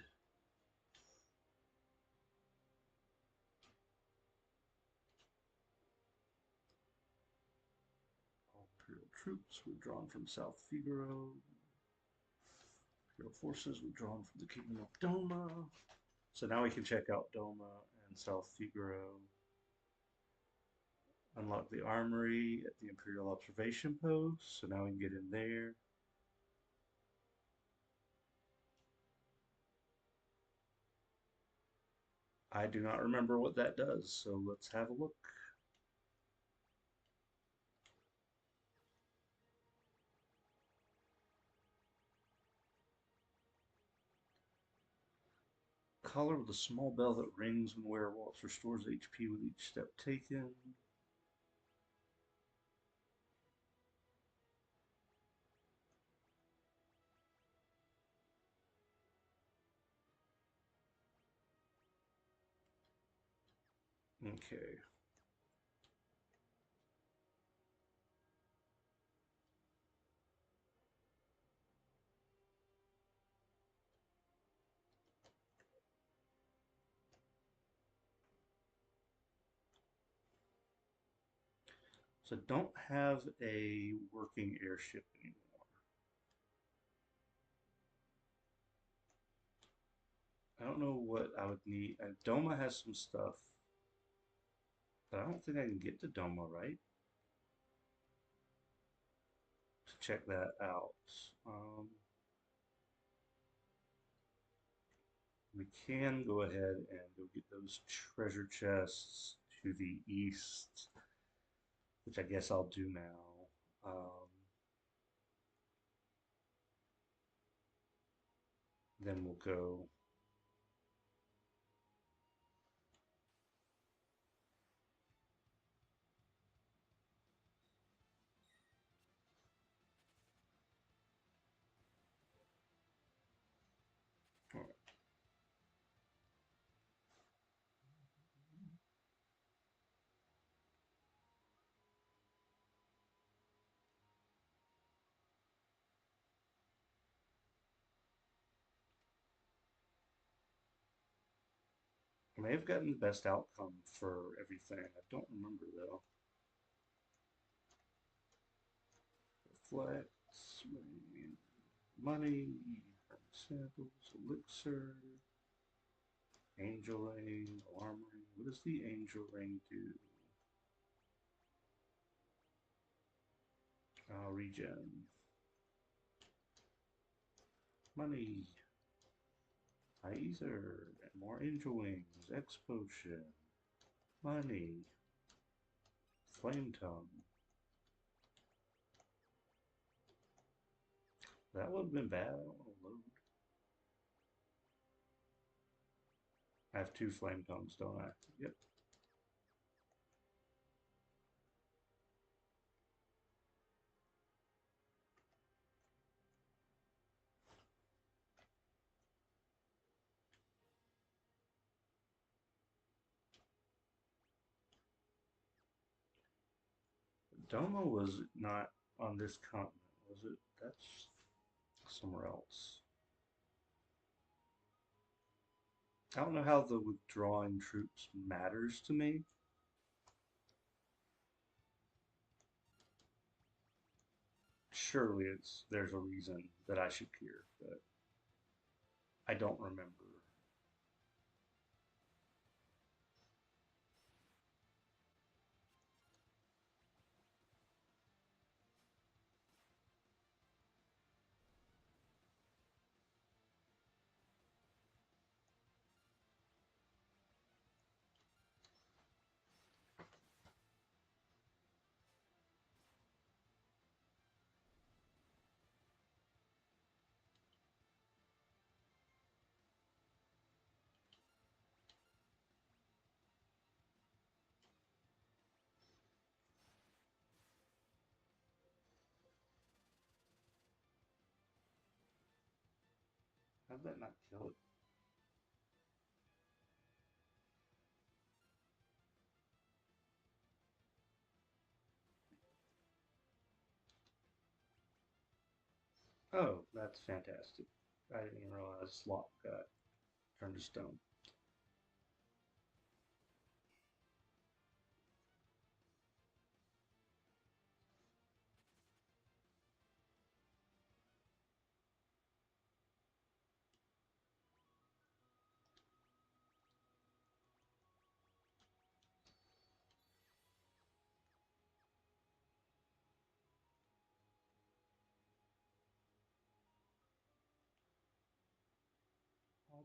All Imperial troops were drawn from South Figaro. Imperial forces were drawn from the Kingdom of Doma. So now we can check out Doma and South Figaro. Unlock the armory at the Imperial Observation Post. So now we can get in there. I do not remember what that does, so let's have a look. Collar with a small bell that rings when werewolves, restores HP with each step taken. Okay. So don't have a working airship anymore. I don't know what I would need. Doma has some stuff, but I don't think I can get to Doma, right? To check that out. We can go ahead and go get those treasure chests to the east, which I guess I'll do now. Then we'll go I may have gotten the best outcome for everything. I don't remember though. Reflects, money, samples, elixir, angel ring, alarm ring. What does the angel ring do? Regen. Money. High ether. More angel wings. X potion. Money. Flame tongue. That would have been bad. I don't want to load. I have two flame tongues, don't I? Yep. Doma was not on this continent, was it? That's somewhere else. I don't know how the withdrawing troops matters to me. Surely there's a reason that I should care, but I don't remember. How'd that not kill it? Oh, that's fantastic. I didn't even realize Slop got turned to stone.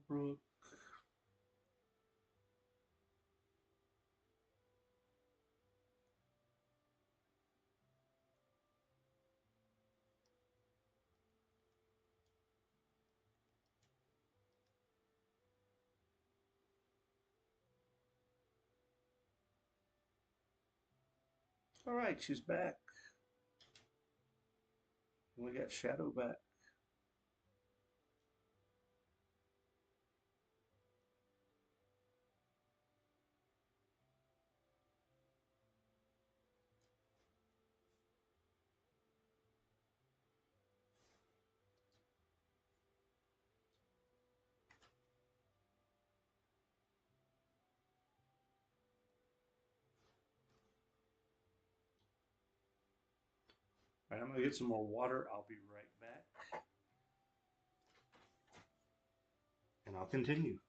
Albrook. All right, she's back. We got Shadow back. All right, I'm gonna get some more water. I'll be right back, and I'll continue.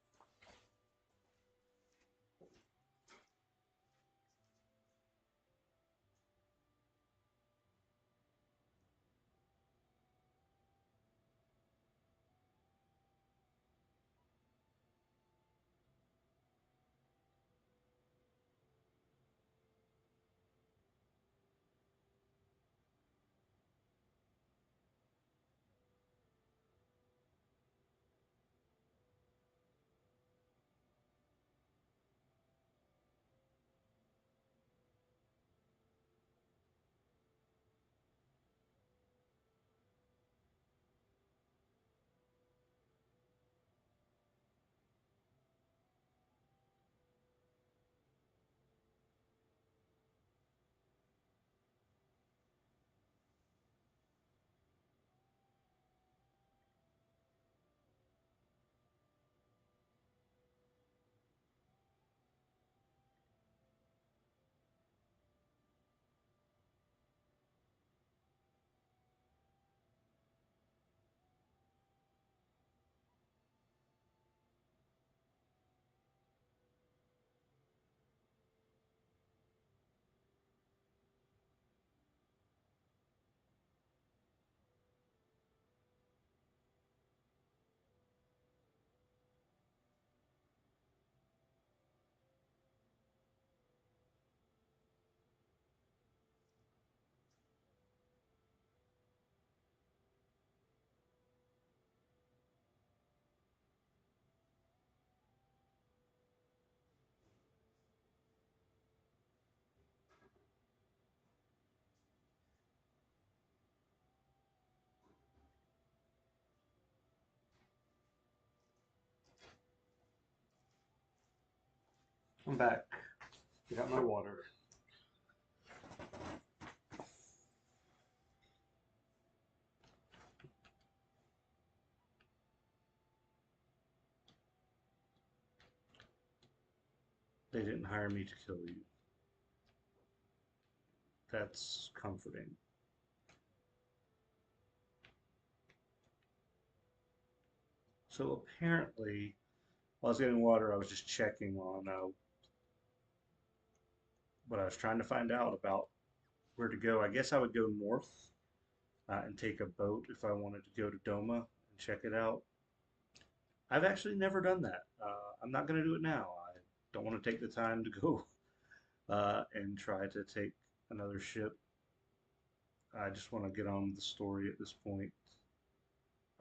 I'm back. Got my water. They didn't hire me to kill you. That's comforting. So apparently, while I was getting water, I was just checking on what I was trying to find out about where to go. I guess I would go north and take a boat if I wanted to go to Doma and check it out. I've actually never done that. I'm not going to do it now. I don't want to take the time to go and try to take another ship. I just want to get on with the story at this point.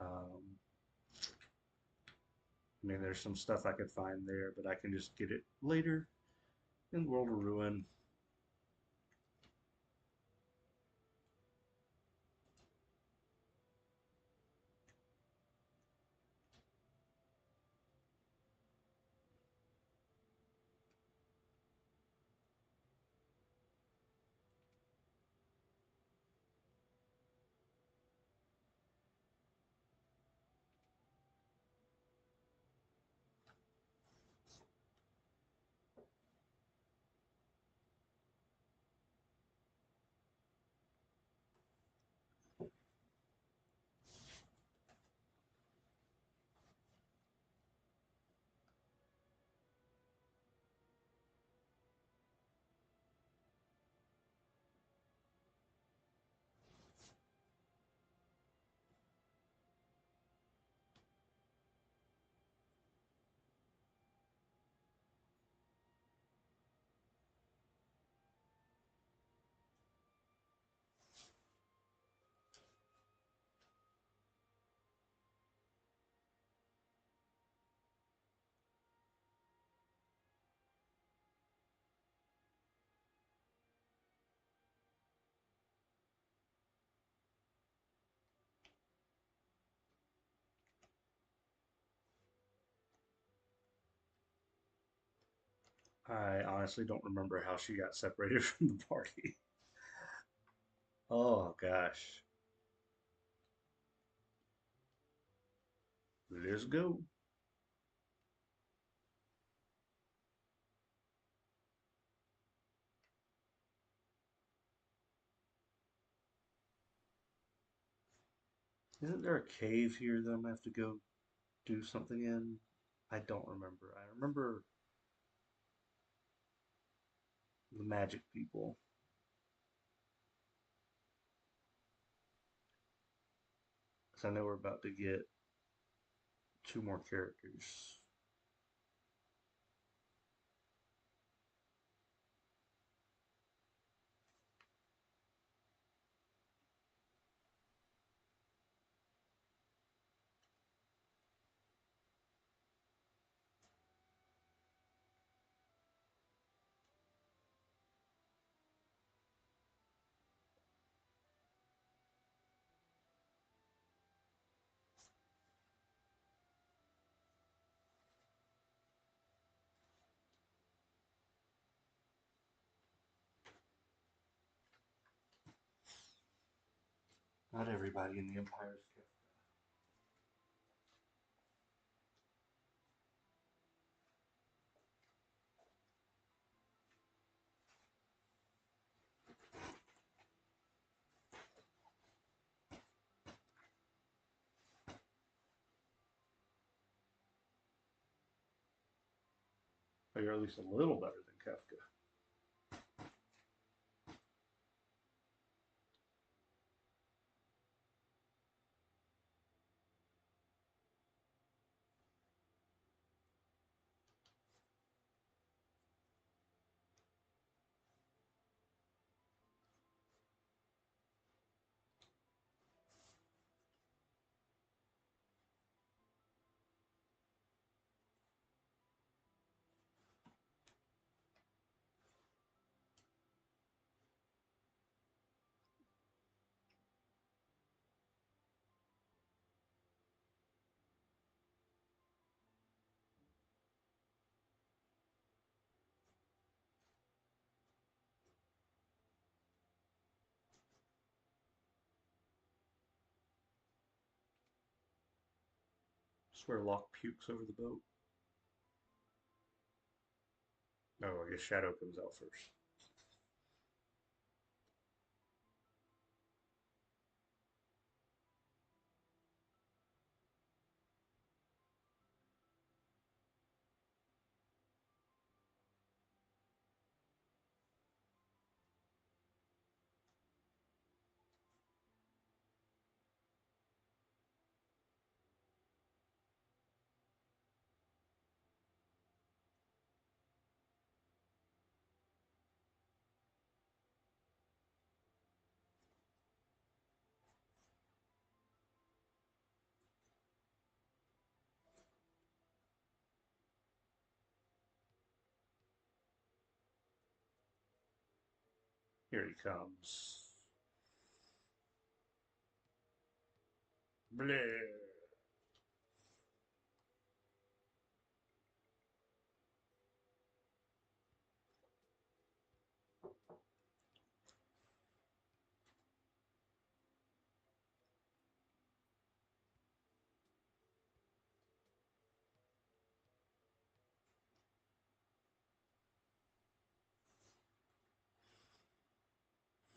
I mean, there's some stuff I could find there, but I can just get it later in World of Ruin. I honestly don't remember how she got separated from the party. Oh gosh. Let's go. Isn't there a cave here that I'm gonna have to go do something in? I don't remember. I remember the magic people. Because I know we're about to get two more characters. Not everybody in the Empire's kept. Or you're at least a little better than Kafka. Swear Locke pukes over the boat. Oh, I guess Shadow comes out first. Here he comes. Bleh.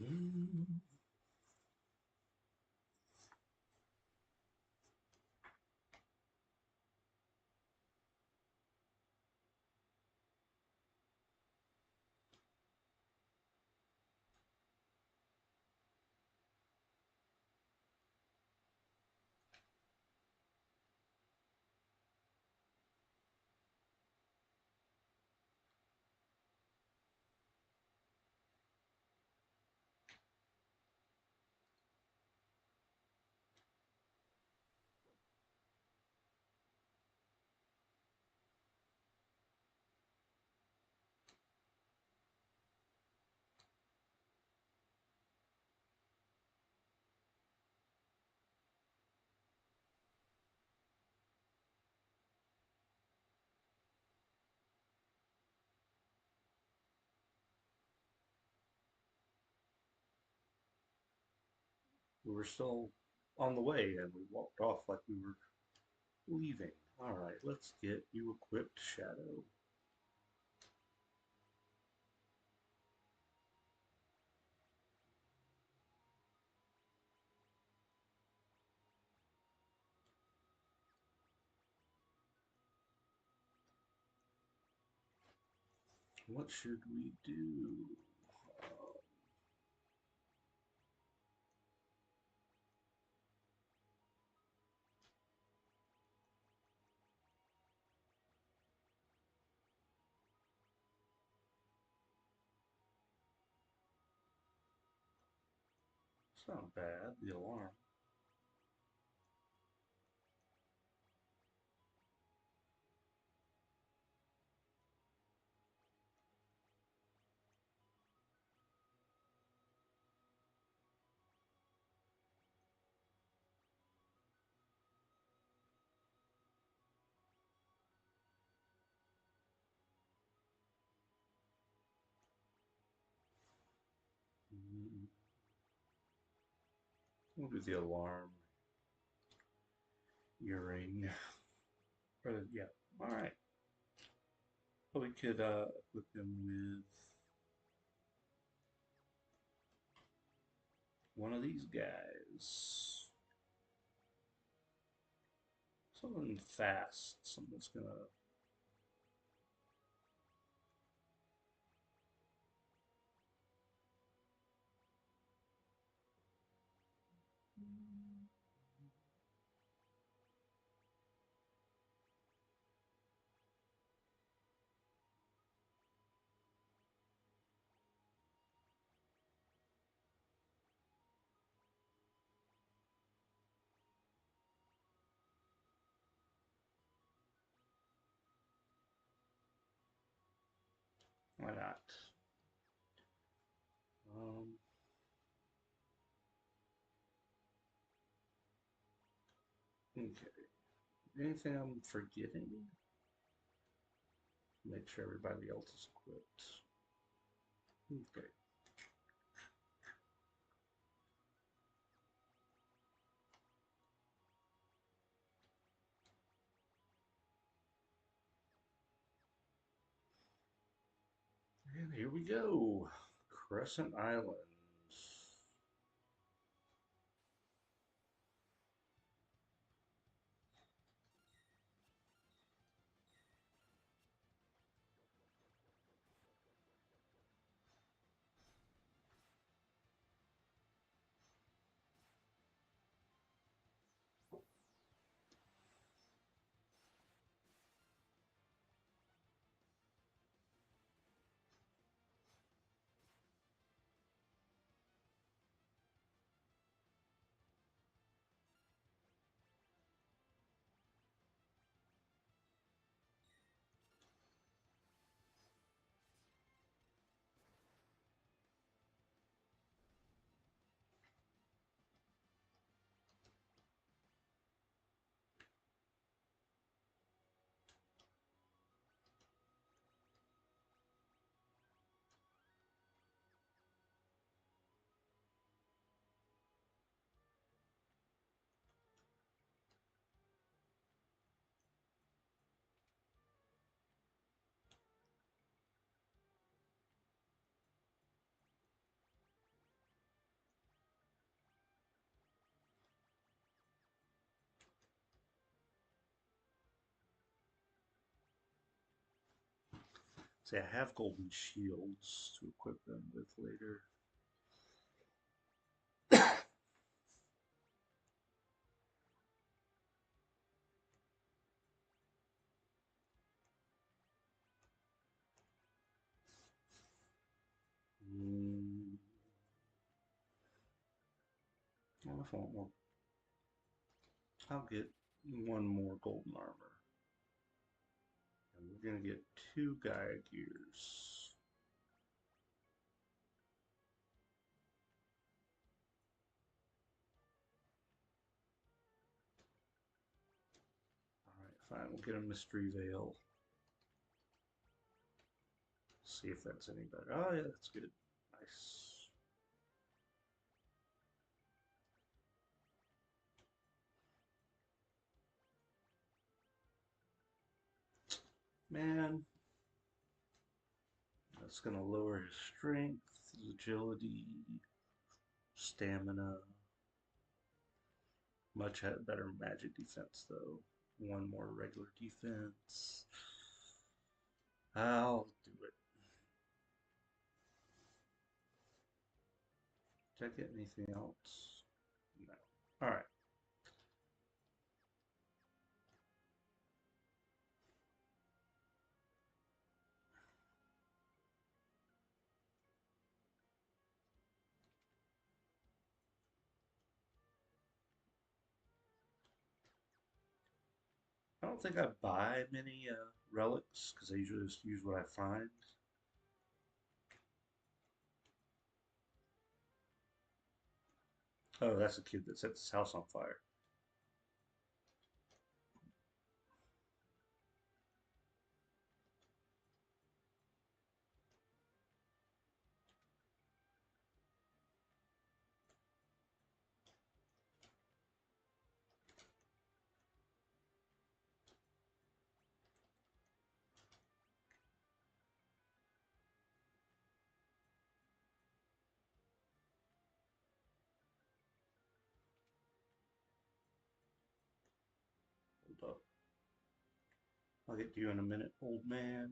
Mm. We were still on the way and we walked off like we were leaving. Alright, let's get you equipped, Shadow. What should we do? It's not bad, the alarm. We'll do the alarm. Earring. Yeah, alright. We could equip him with one of these guys. Something fast. Something that's gonna. Why not? Um, okay. Anything I'm forgetting? Make sure everybody else is equipped. Okay. And here we go. Crescent Islands. See, I have golden shields to equip them with later. Mm, well, if I want more, I'll get one more golden armor. And we're going to get 2 Gaia gears. Alright, fine. We'll get a mystery veil. See if that's any better. Oh, yeah, that's good. Nice. Man, that's going to lower his strength, his agility, stamina. Much better magic defense, though. 1 more regular defense. I'll do it. Did I get anything else? No. Alright. I don't think I buy many relics because I usually just use what I find. Oh, that's a kid that set this house on fire. Hold up. I'll get to you in a minute, old man.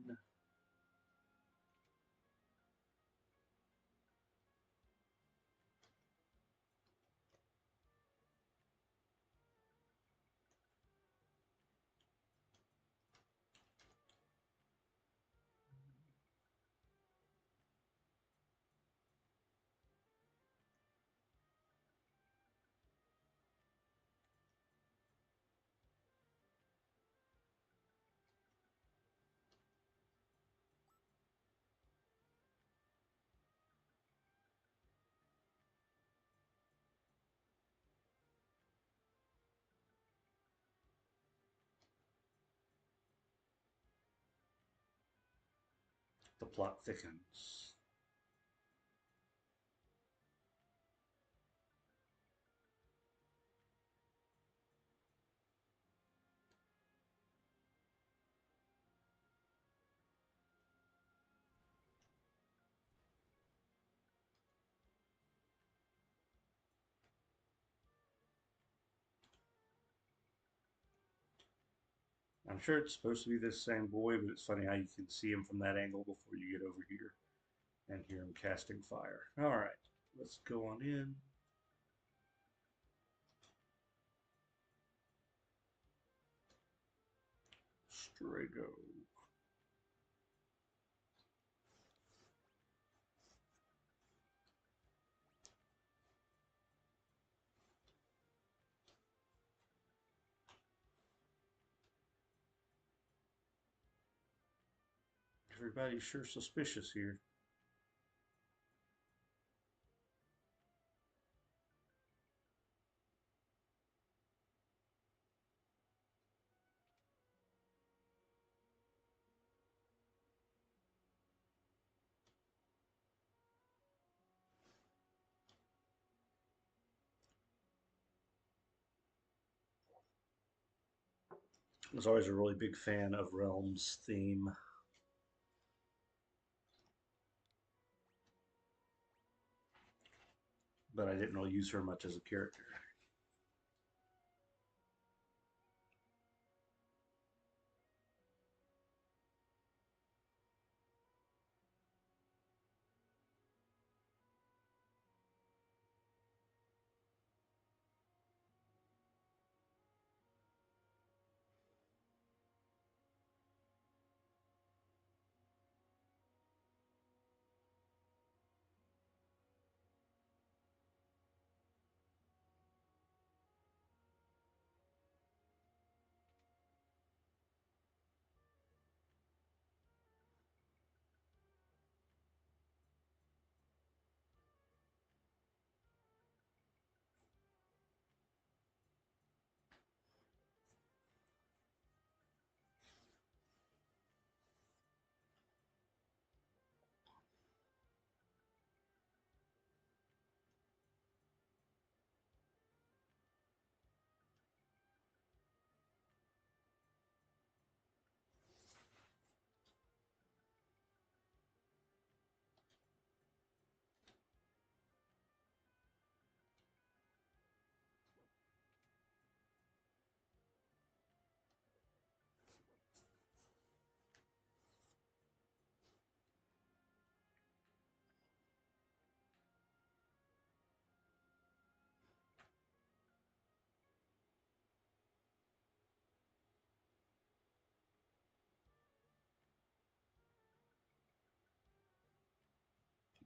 The plot thickens. I'm sure it's supposed to be this same boy, but it's funny how you can see him from that angle before you get over here and hear him casting fire. All right, let's go on in. Strago. Everybody's sure suspicious here. I was always a really big fan of Realm's theme, but I didn't really use her much as a character.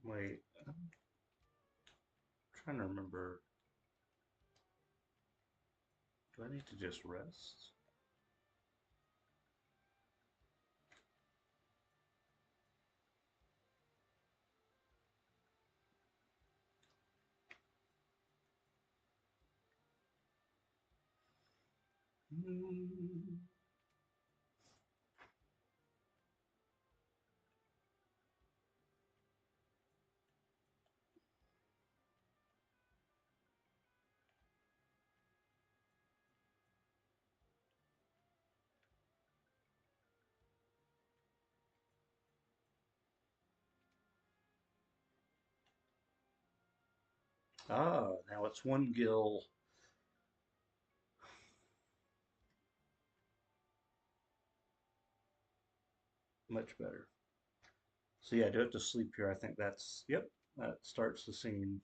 Wait, I'm trying to remember. Do I need to just rest? Hmm. Ah, now it's one gil. Much better. So yeah, I do have to sleep here. I think that's, yep, that starts the scene.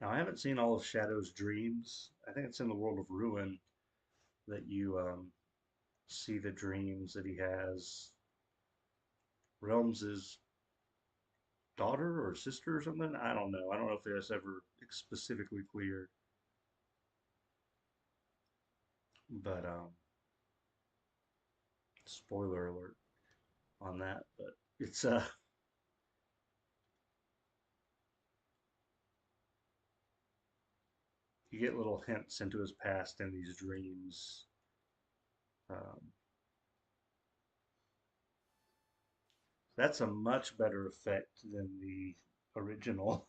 Now I haven't seen all of Shadow's dreams. I think it's in the world of Ruin that you see the dreams that he has. Realms' daughter or sister or something. I don't know. I don't know if that's ever specifically clear, but spoiler alert on that. But it's you get little hints into his past in these dreams. Um, That's a much better effect than the original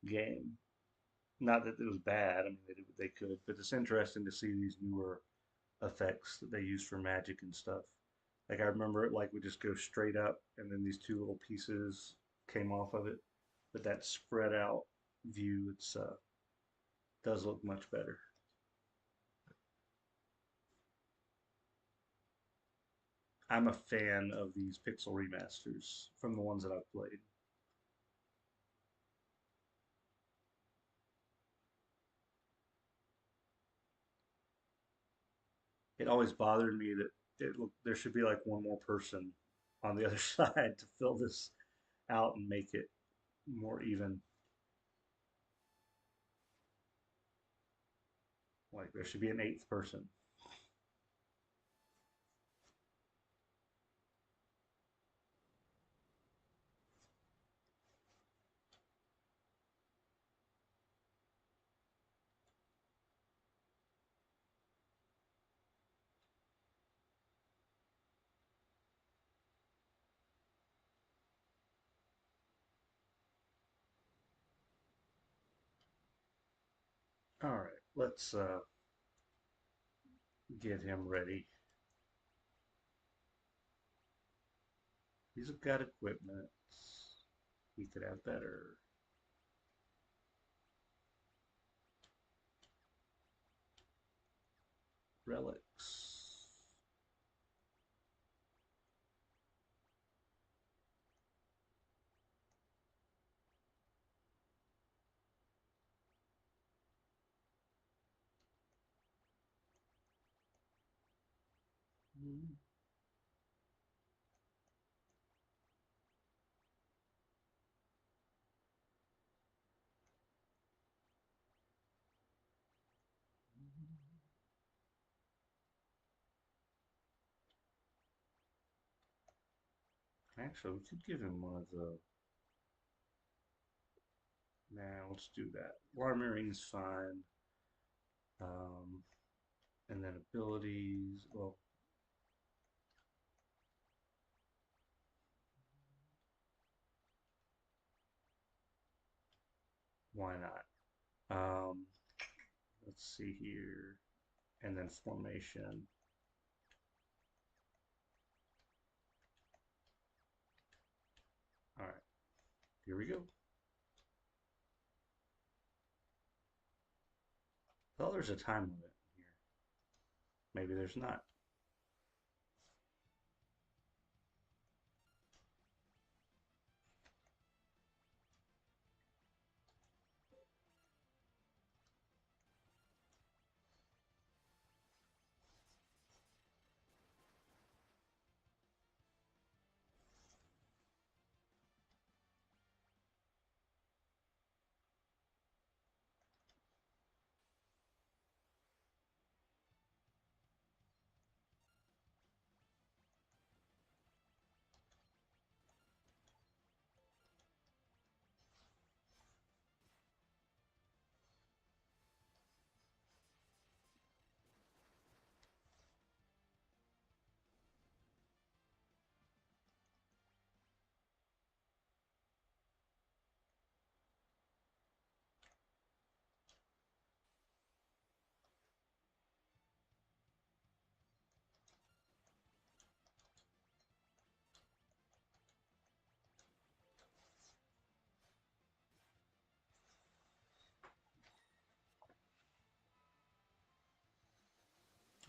game. Not that it was bad. I mean, they did what they could, but it's interesting to see these newer effects that they use for magic and stuff. Like I remember it like would just go straight up, and then these two little pieces came off of it. But that spread out view, it's does look much better. I'm a fan of these pixel remasters from the ones that I've played. It always bothered me that there should be like one more person on the other side to fill this out and make it more even. Like there should be an eighth person. All right, let's get him ready. He's got equipment. He could have better relics. Actually, we could give him one of the. Nah, let's do that. Armoring's fine. Um, and then abilities. Well, why not? Let's see here. And then formation. All right, here we go. Well, there's a time limit here. Maybe there's not.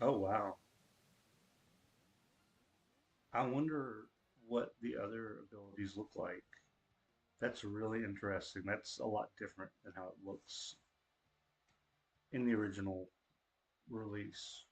Oh, wow. I wonder what the other abilities look like. That's really interesting. That's a lot different than how it looks in the original release.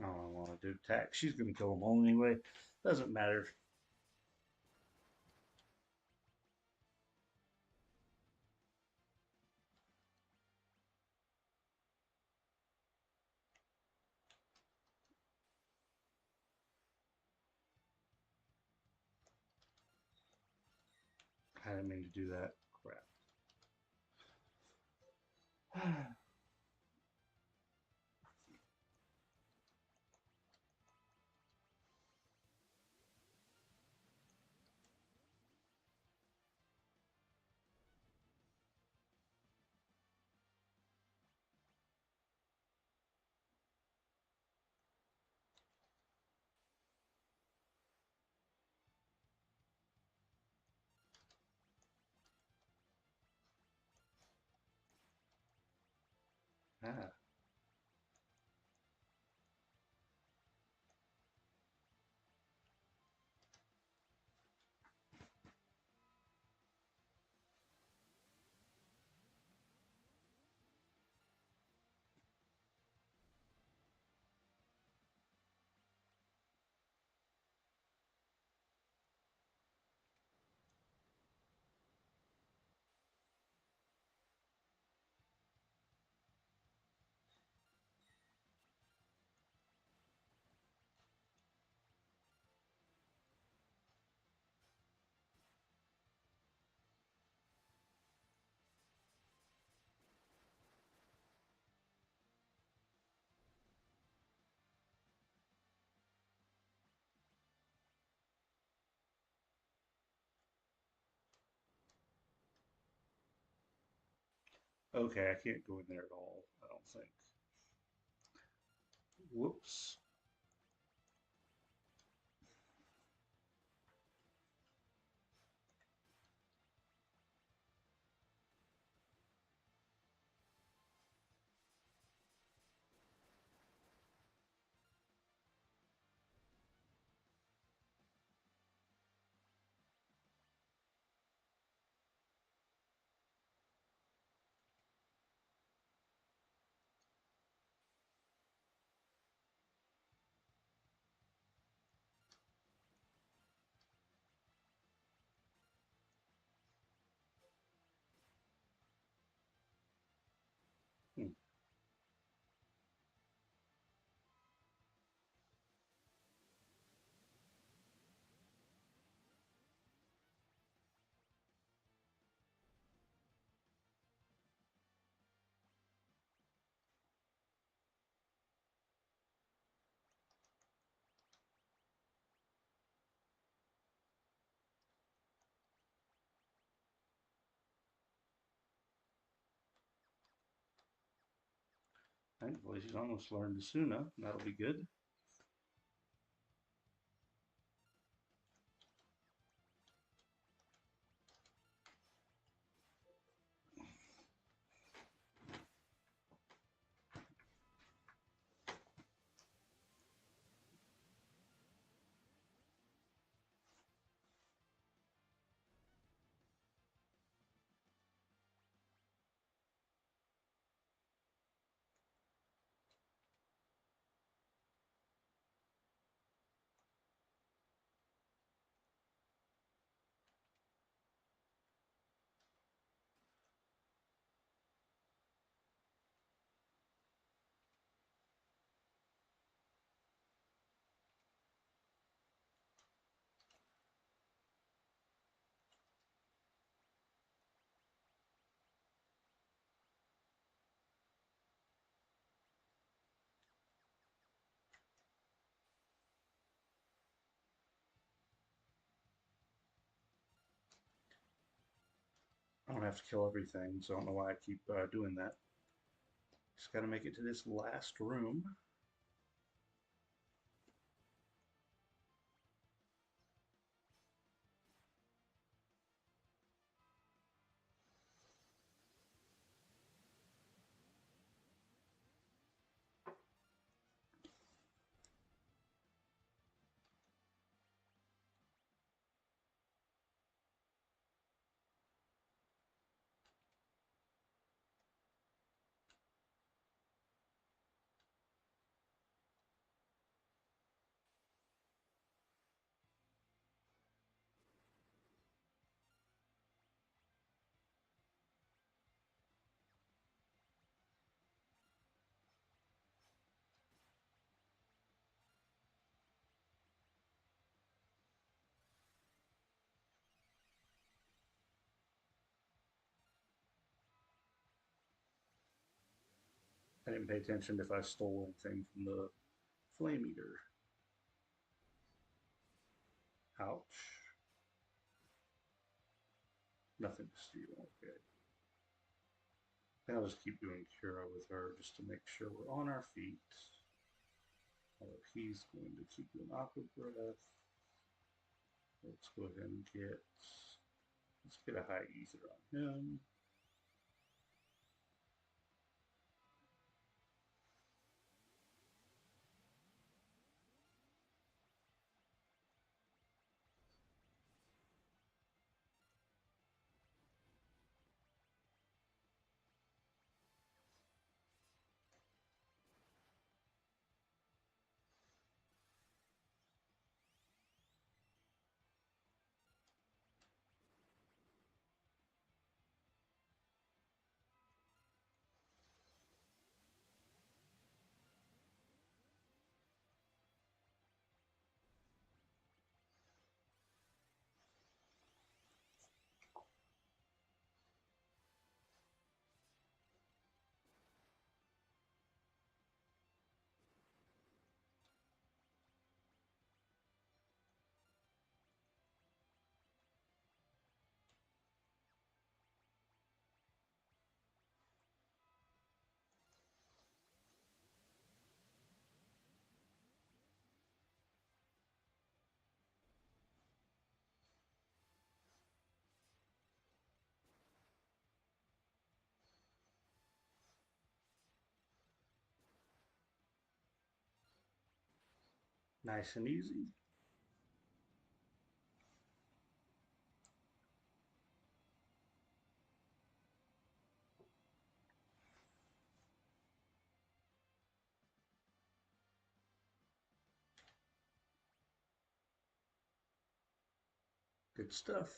I don't want to do attack. She's going to kill them all anyway. Doesn't matter. I didn't mean to do that. Crap. Ah. Okay, I can't go in there at all, I don't think. Whoops. Hmm. Thankfully, she's almost learned the Suna. That'll be good. I don't have to kill everything, so I don't know why I keep doing that. Just got to make it to this last room. I didn't pay attention if I stole anything from the flame eater. Ouch. Nothing to steal. Okay. I'll just keep doing Cura with her just to make sure we're on our feet. Although he's going to keep doing Aqua Breath. Let's go ahead and let's get a high ether on him. Nice and easy. Good stuff.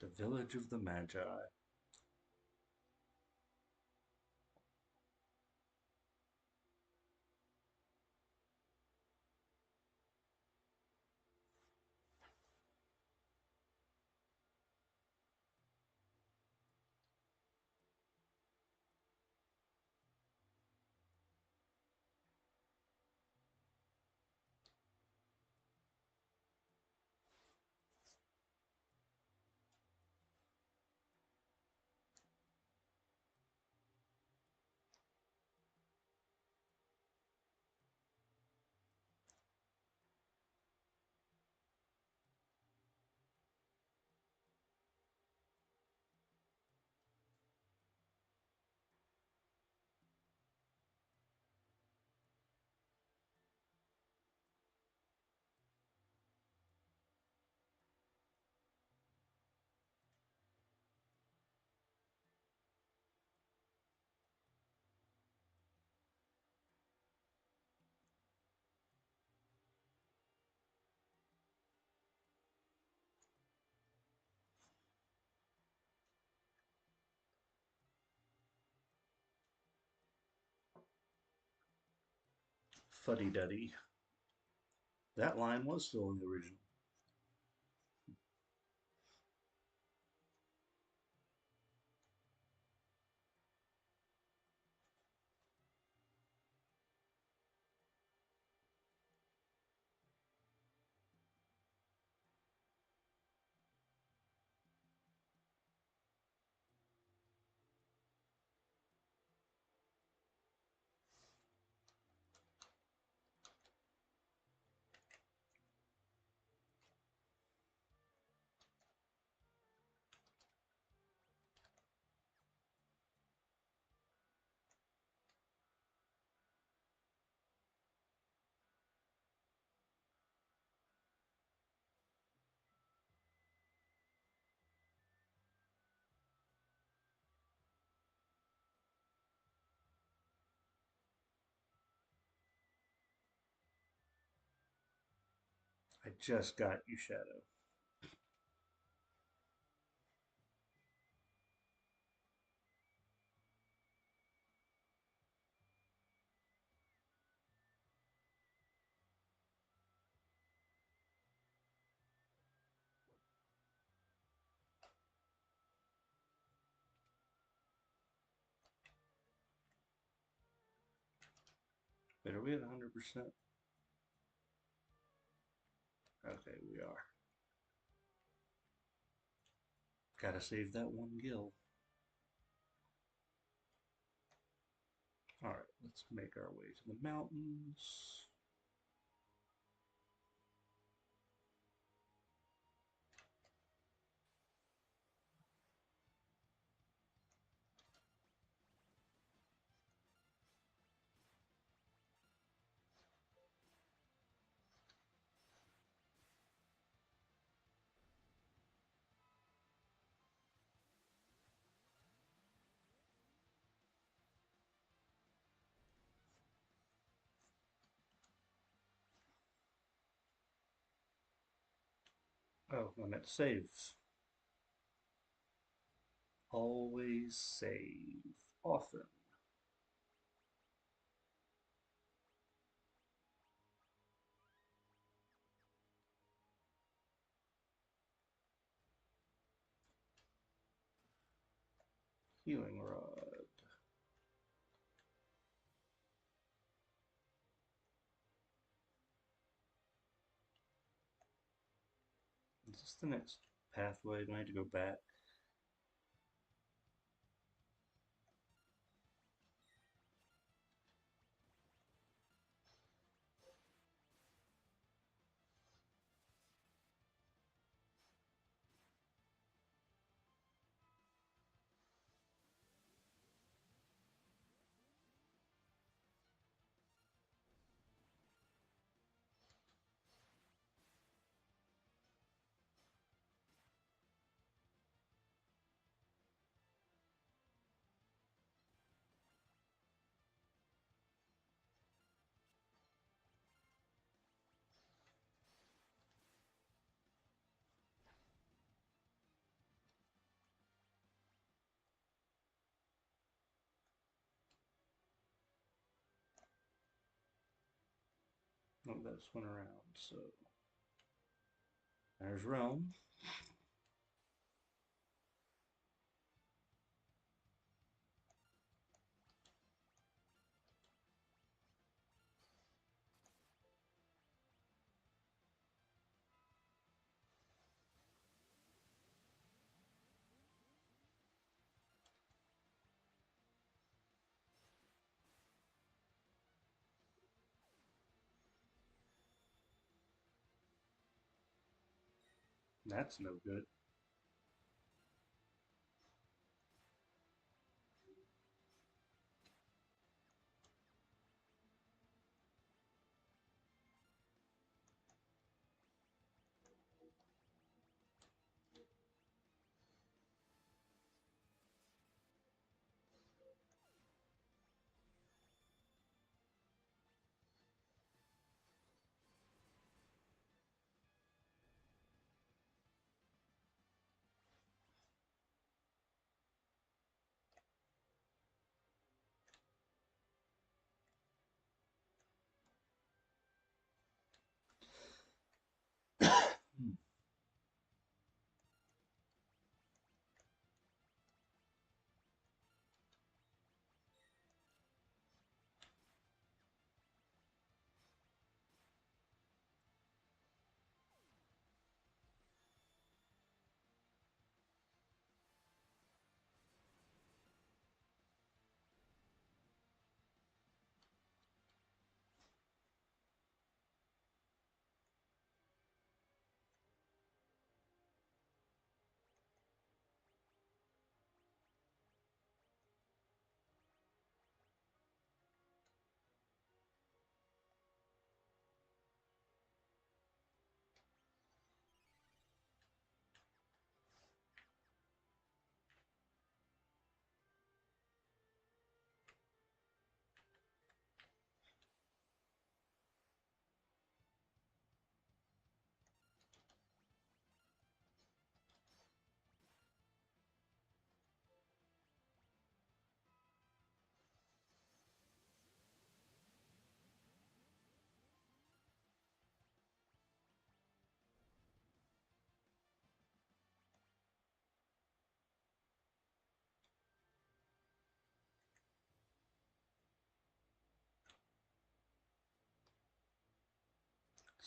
The Village of the Magi. Fuddy Duddy. That line was still in the original. just got you, Shadow. Wait, are we at 100%? Okay, we are. Gotta save that one gil. Alright, let's make our way to the mountains. Oh, I meant to save. Always save. Often. Healing rod. Is this the next pathway? Do I need to go back? Oh, that's went around, so there's Realm. That's no good.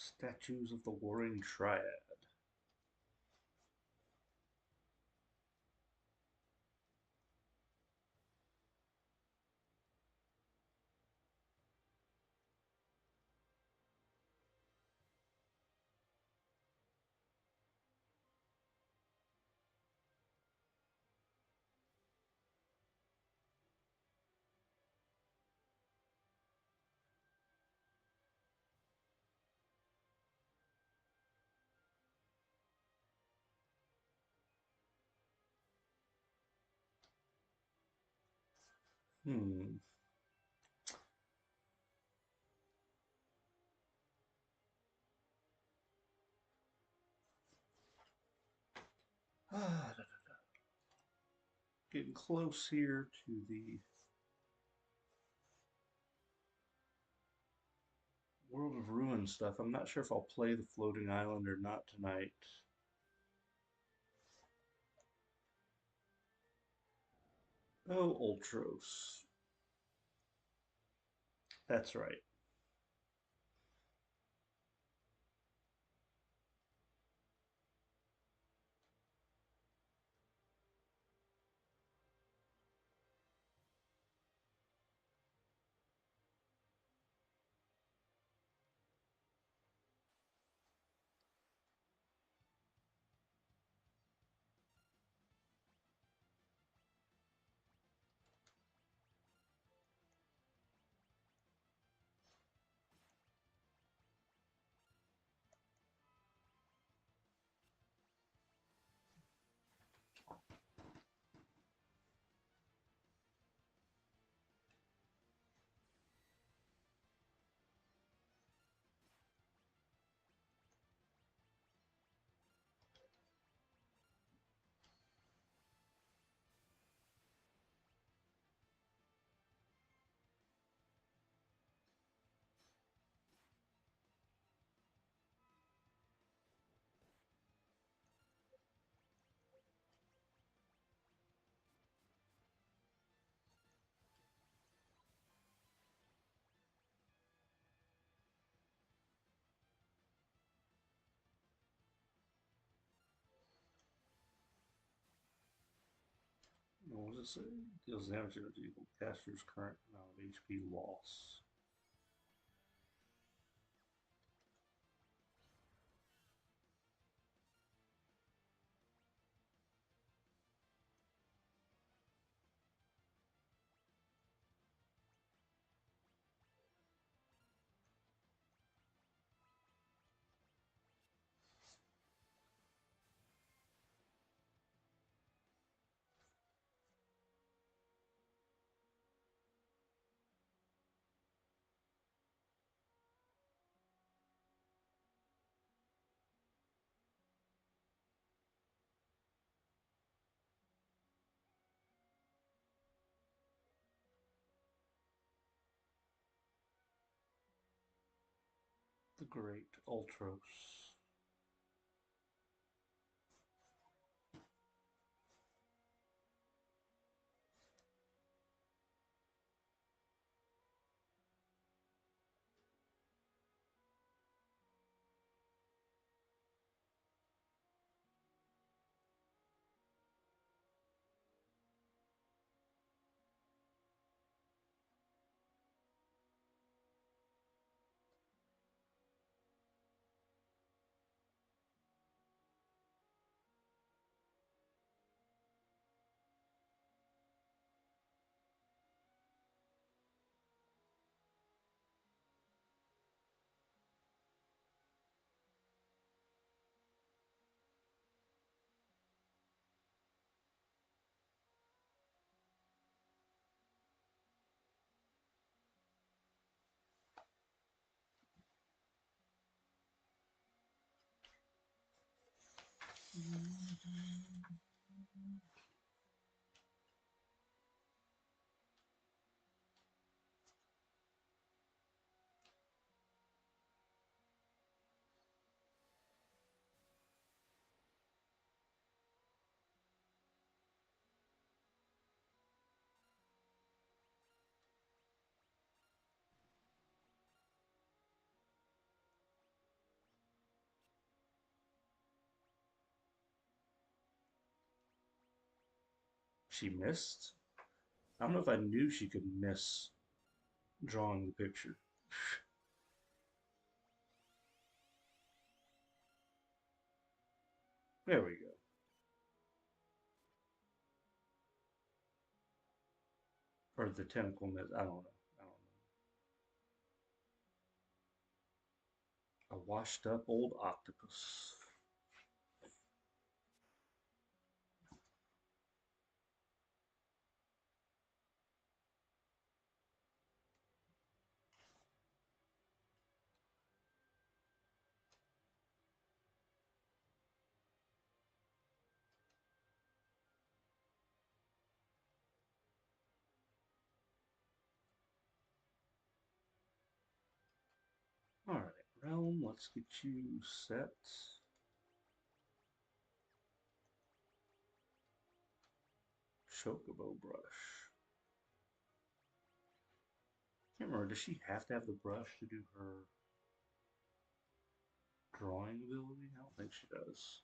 Statues of the Warring Triad. Hmm. Ah, getting close here to the World of Ruin stuff. I'm not sure if I'll play the Floating Island or not tonight. Oh, Ultros. That's right. What does it say? Deals damage to the caster's current amount of HP loss. The Great Ultros. She missed? I don't know if I knew she could miss drawing the picture. There we go. Or the tentacle miss. I don't know. I don't know. A washed up old octopus. Alright, realm, let's get you set. Chocobo brush. Can't remember, does she have to have the brush to do her drawing ability? I don't think she does.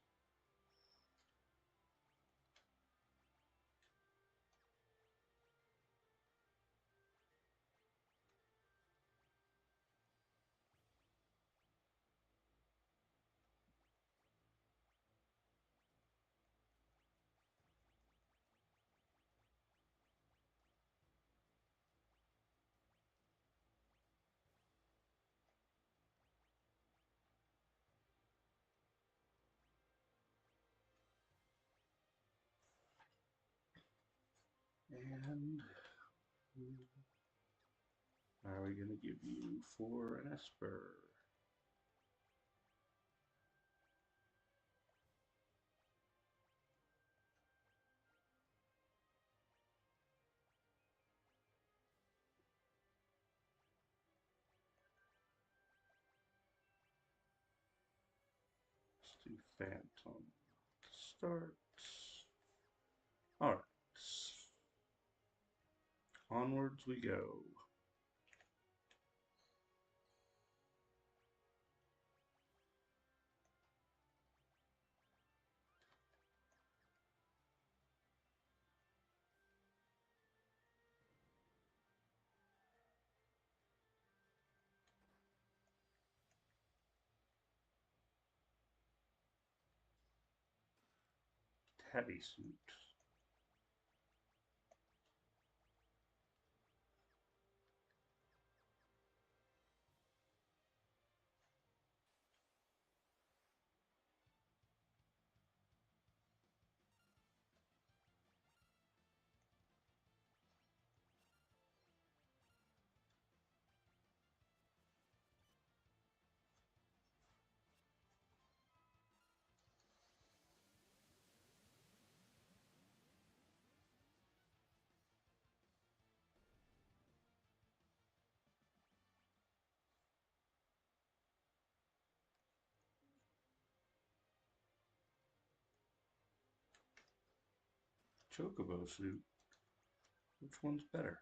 And are we going to give you for an Esper? Let's do Phantom. Start. Alright. Onwards we go. Tabby suit. Chocobo suit. Which one's better?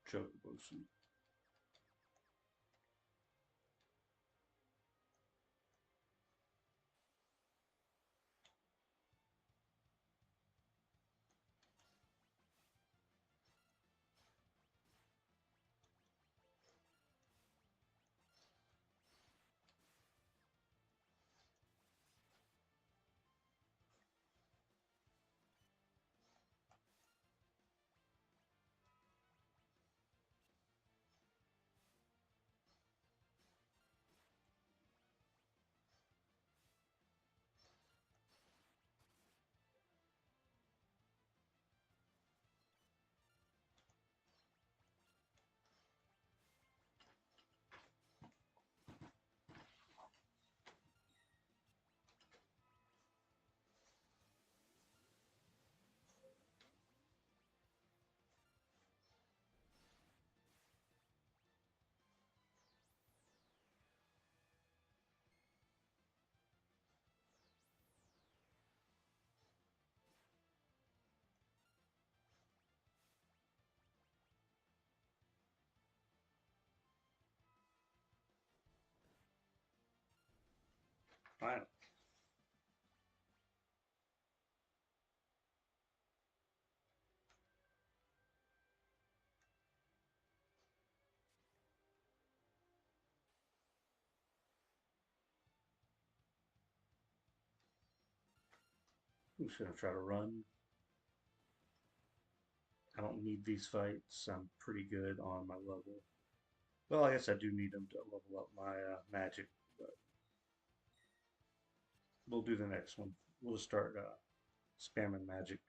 Chocobo suit. Fine. I'm just gonna try to run. I don't need these fights. I'm pretty good on my level. Well, I guess I do need them to level up my magic, but we'll do the next one. We'll just start spamming magic.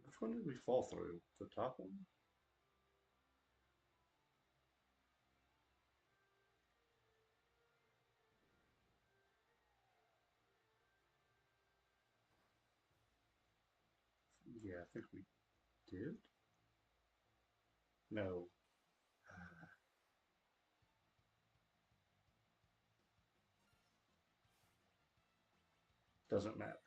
Which one did we fall through? The top one? Yeah, I think we did. No, doesn't matter.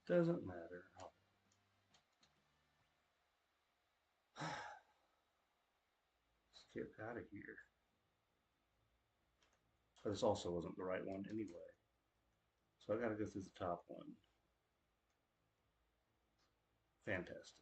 Doesn't matter. Let's get out of here. But this also wasn't the right one anyway. So I gotta go through the top one. Fantastic.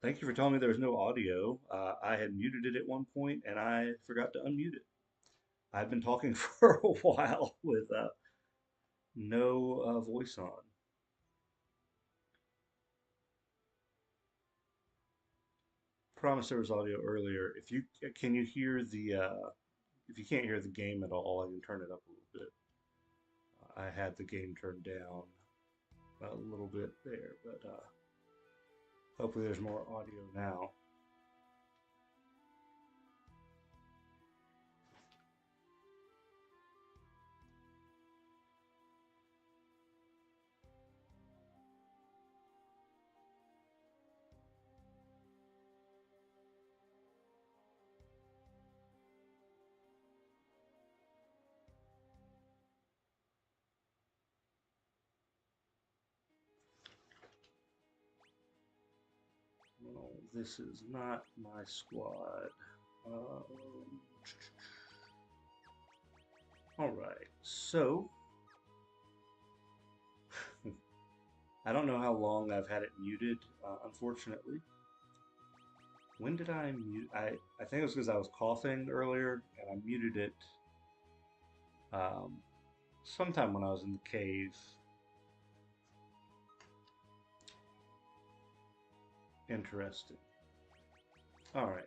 Thank you for telling me there was no audio. I had muted it at one point and I forgot to unmute it. I've been talking for a while with no voice on. Promise there was audio earlier. If you can you hear the if you can't hear the game at all, I can turn it up a little bit. I had the game turned down a little bit there, but hopefully there's more audio now. No, this is not my squad. Um, all right, so I don't know how long I've had it muted, unfortunately. When did I mute? I think it was because I was coughing earlier, and I muted it um, sometime when I was in the cave. Interesting. All right.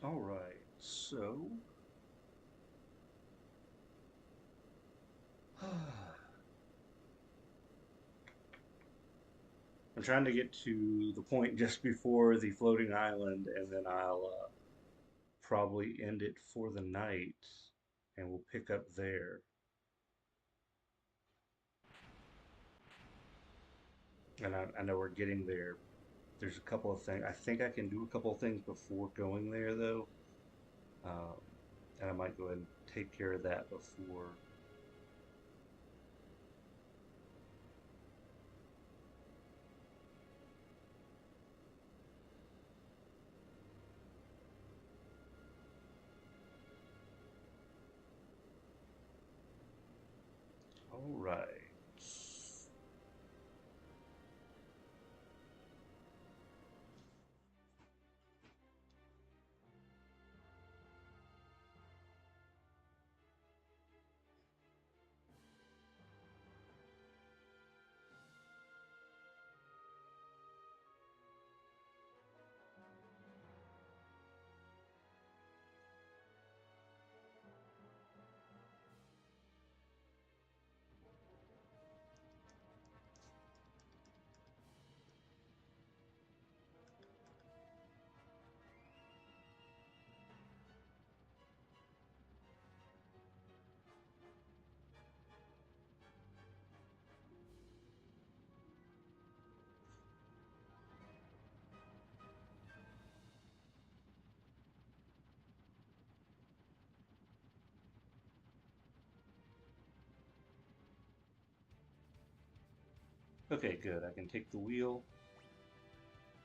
All right. So, I'm trying to get to the point just before the floating island, and then I'll probably end it for the night, and we'll pick up there. And I know we're getting there. There's a couple of things. I think I can do a couple of things before going there, though. Um, and I might go ahead and take care of that before. All right. Okay, good. I can take the wheel,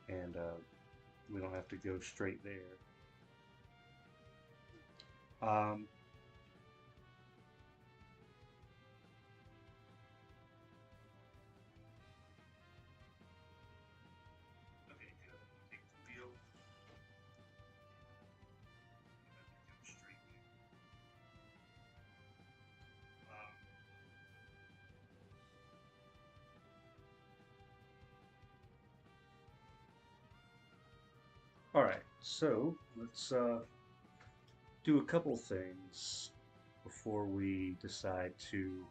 and we don't have to go straight there. Um, okay, good. I can take the wheel. We don't have to go straight there. Um, all right, so let's do a couple things before we decide to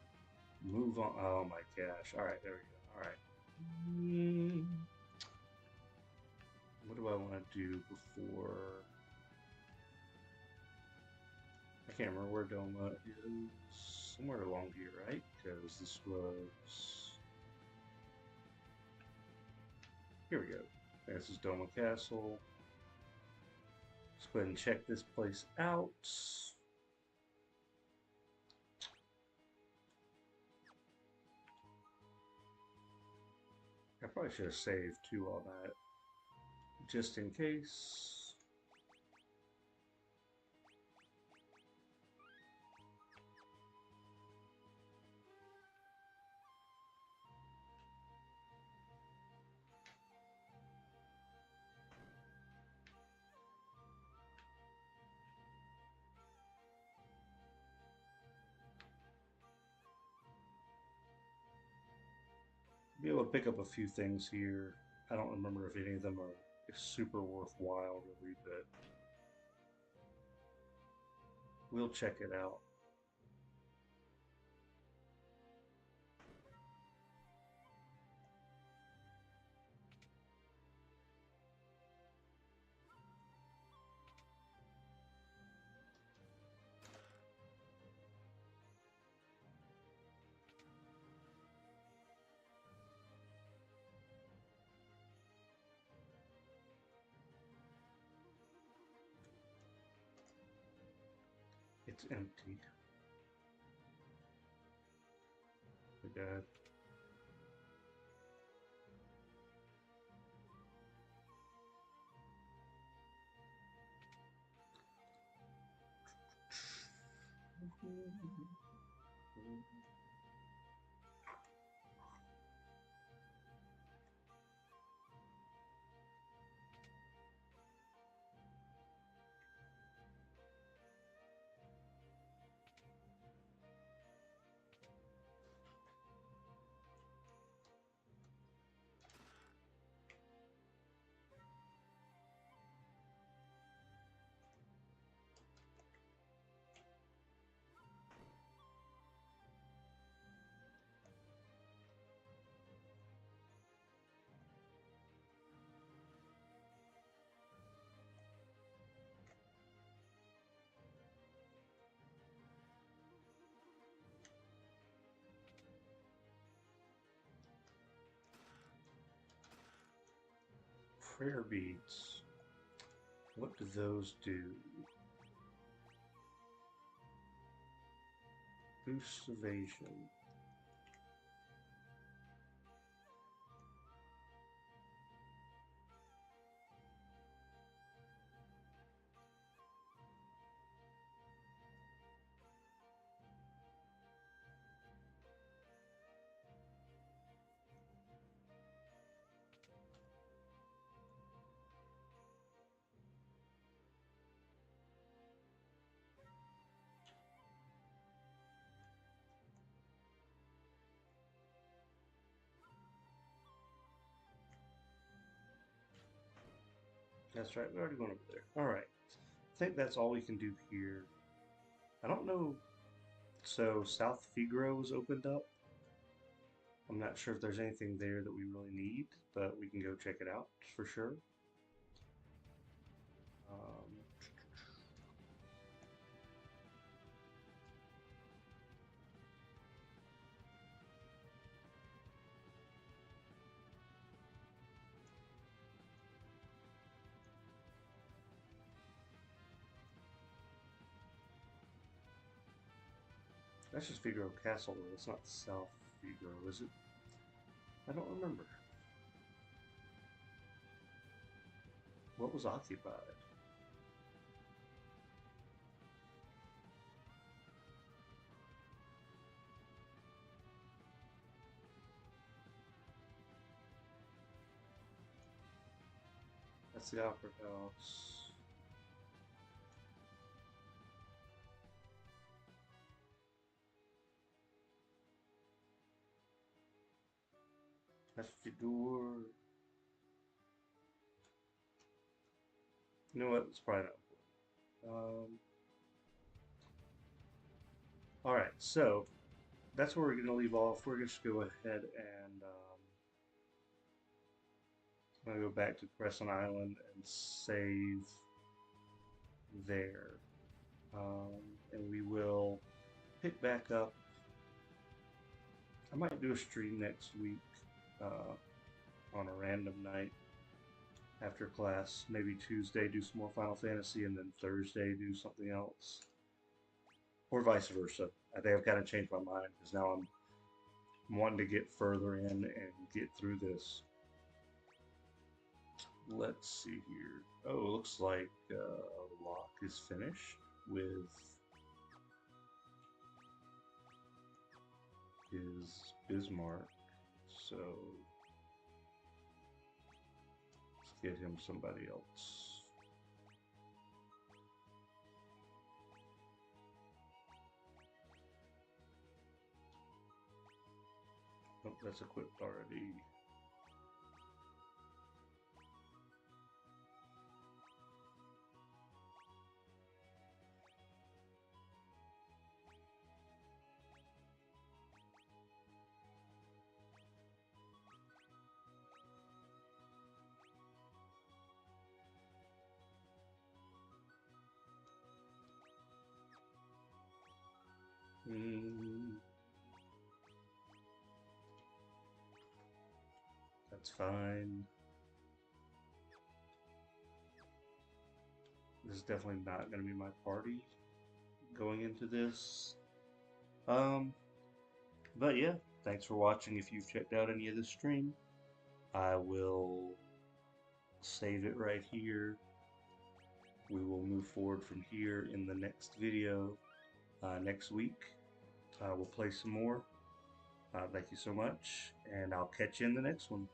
Move on. Oh my gosh. All right, there we go. All right. Mm, what do I want to do before? I can't remember where Doma is. Somewhere along here, right? Because this was. Here we go. This is Doma Castle. Let's go ahead and check this place out. I probably should have saved too on that, just in case. Be able to pick up a few things here. I don't remember if any of them are super worthwhile, really, but we'll check it out. It's empty. My God. Prayer beads. What do those do? Boost evasion. That's right, we already went over there. Alright. I think that's all we can do here. I don't know. So, South Figaro was opened up. I'm not sure if there's anything there that we really need, but we can go check it out for sure. Um, that's just Figaro Castle, though. It's not South Figaro, is it? I don't remember. What was occupied? That's the Opera House. That's Figaro. You know what? It's probably not important. All right, so that's where we're going to leave off. We're just go ahead and I'm going to go back to Crescent Island and save there. And we will pick back up. I might do a stream next week on a random night after class. Maybe Tuesday do some more Final Fantasy, and then Thursday do something else, or vice versa. I think I've kind of changed my mind because now I'm wanting to get further in and get through this. Let's see here. Oh, looks like Locke is finished with his Bismarck. So let's get him somebody else. Oh, that's equipped already. Mm, that's fine. This is definitely not going to be my party going into this. Um, but yeah, thanks for watching. If you've checked out any of this stream, I will save it right here. We will move forward from here in the next video next week. We'll play some more. Thank you so much, and I'll catch you in the next one.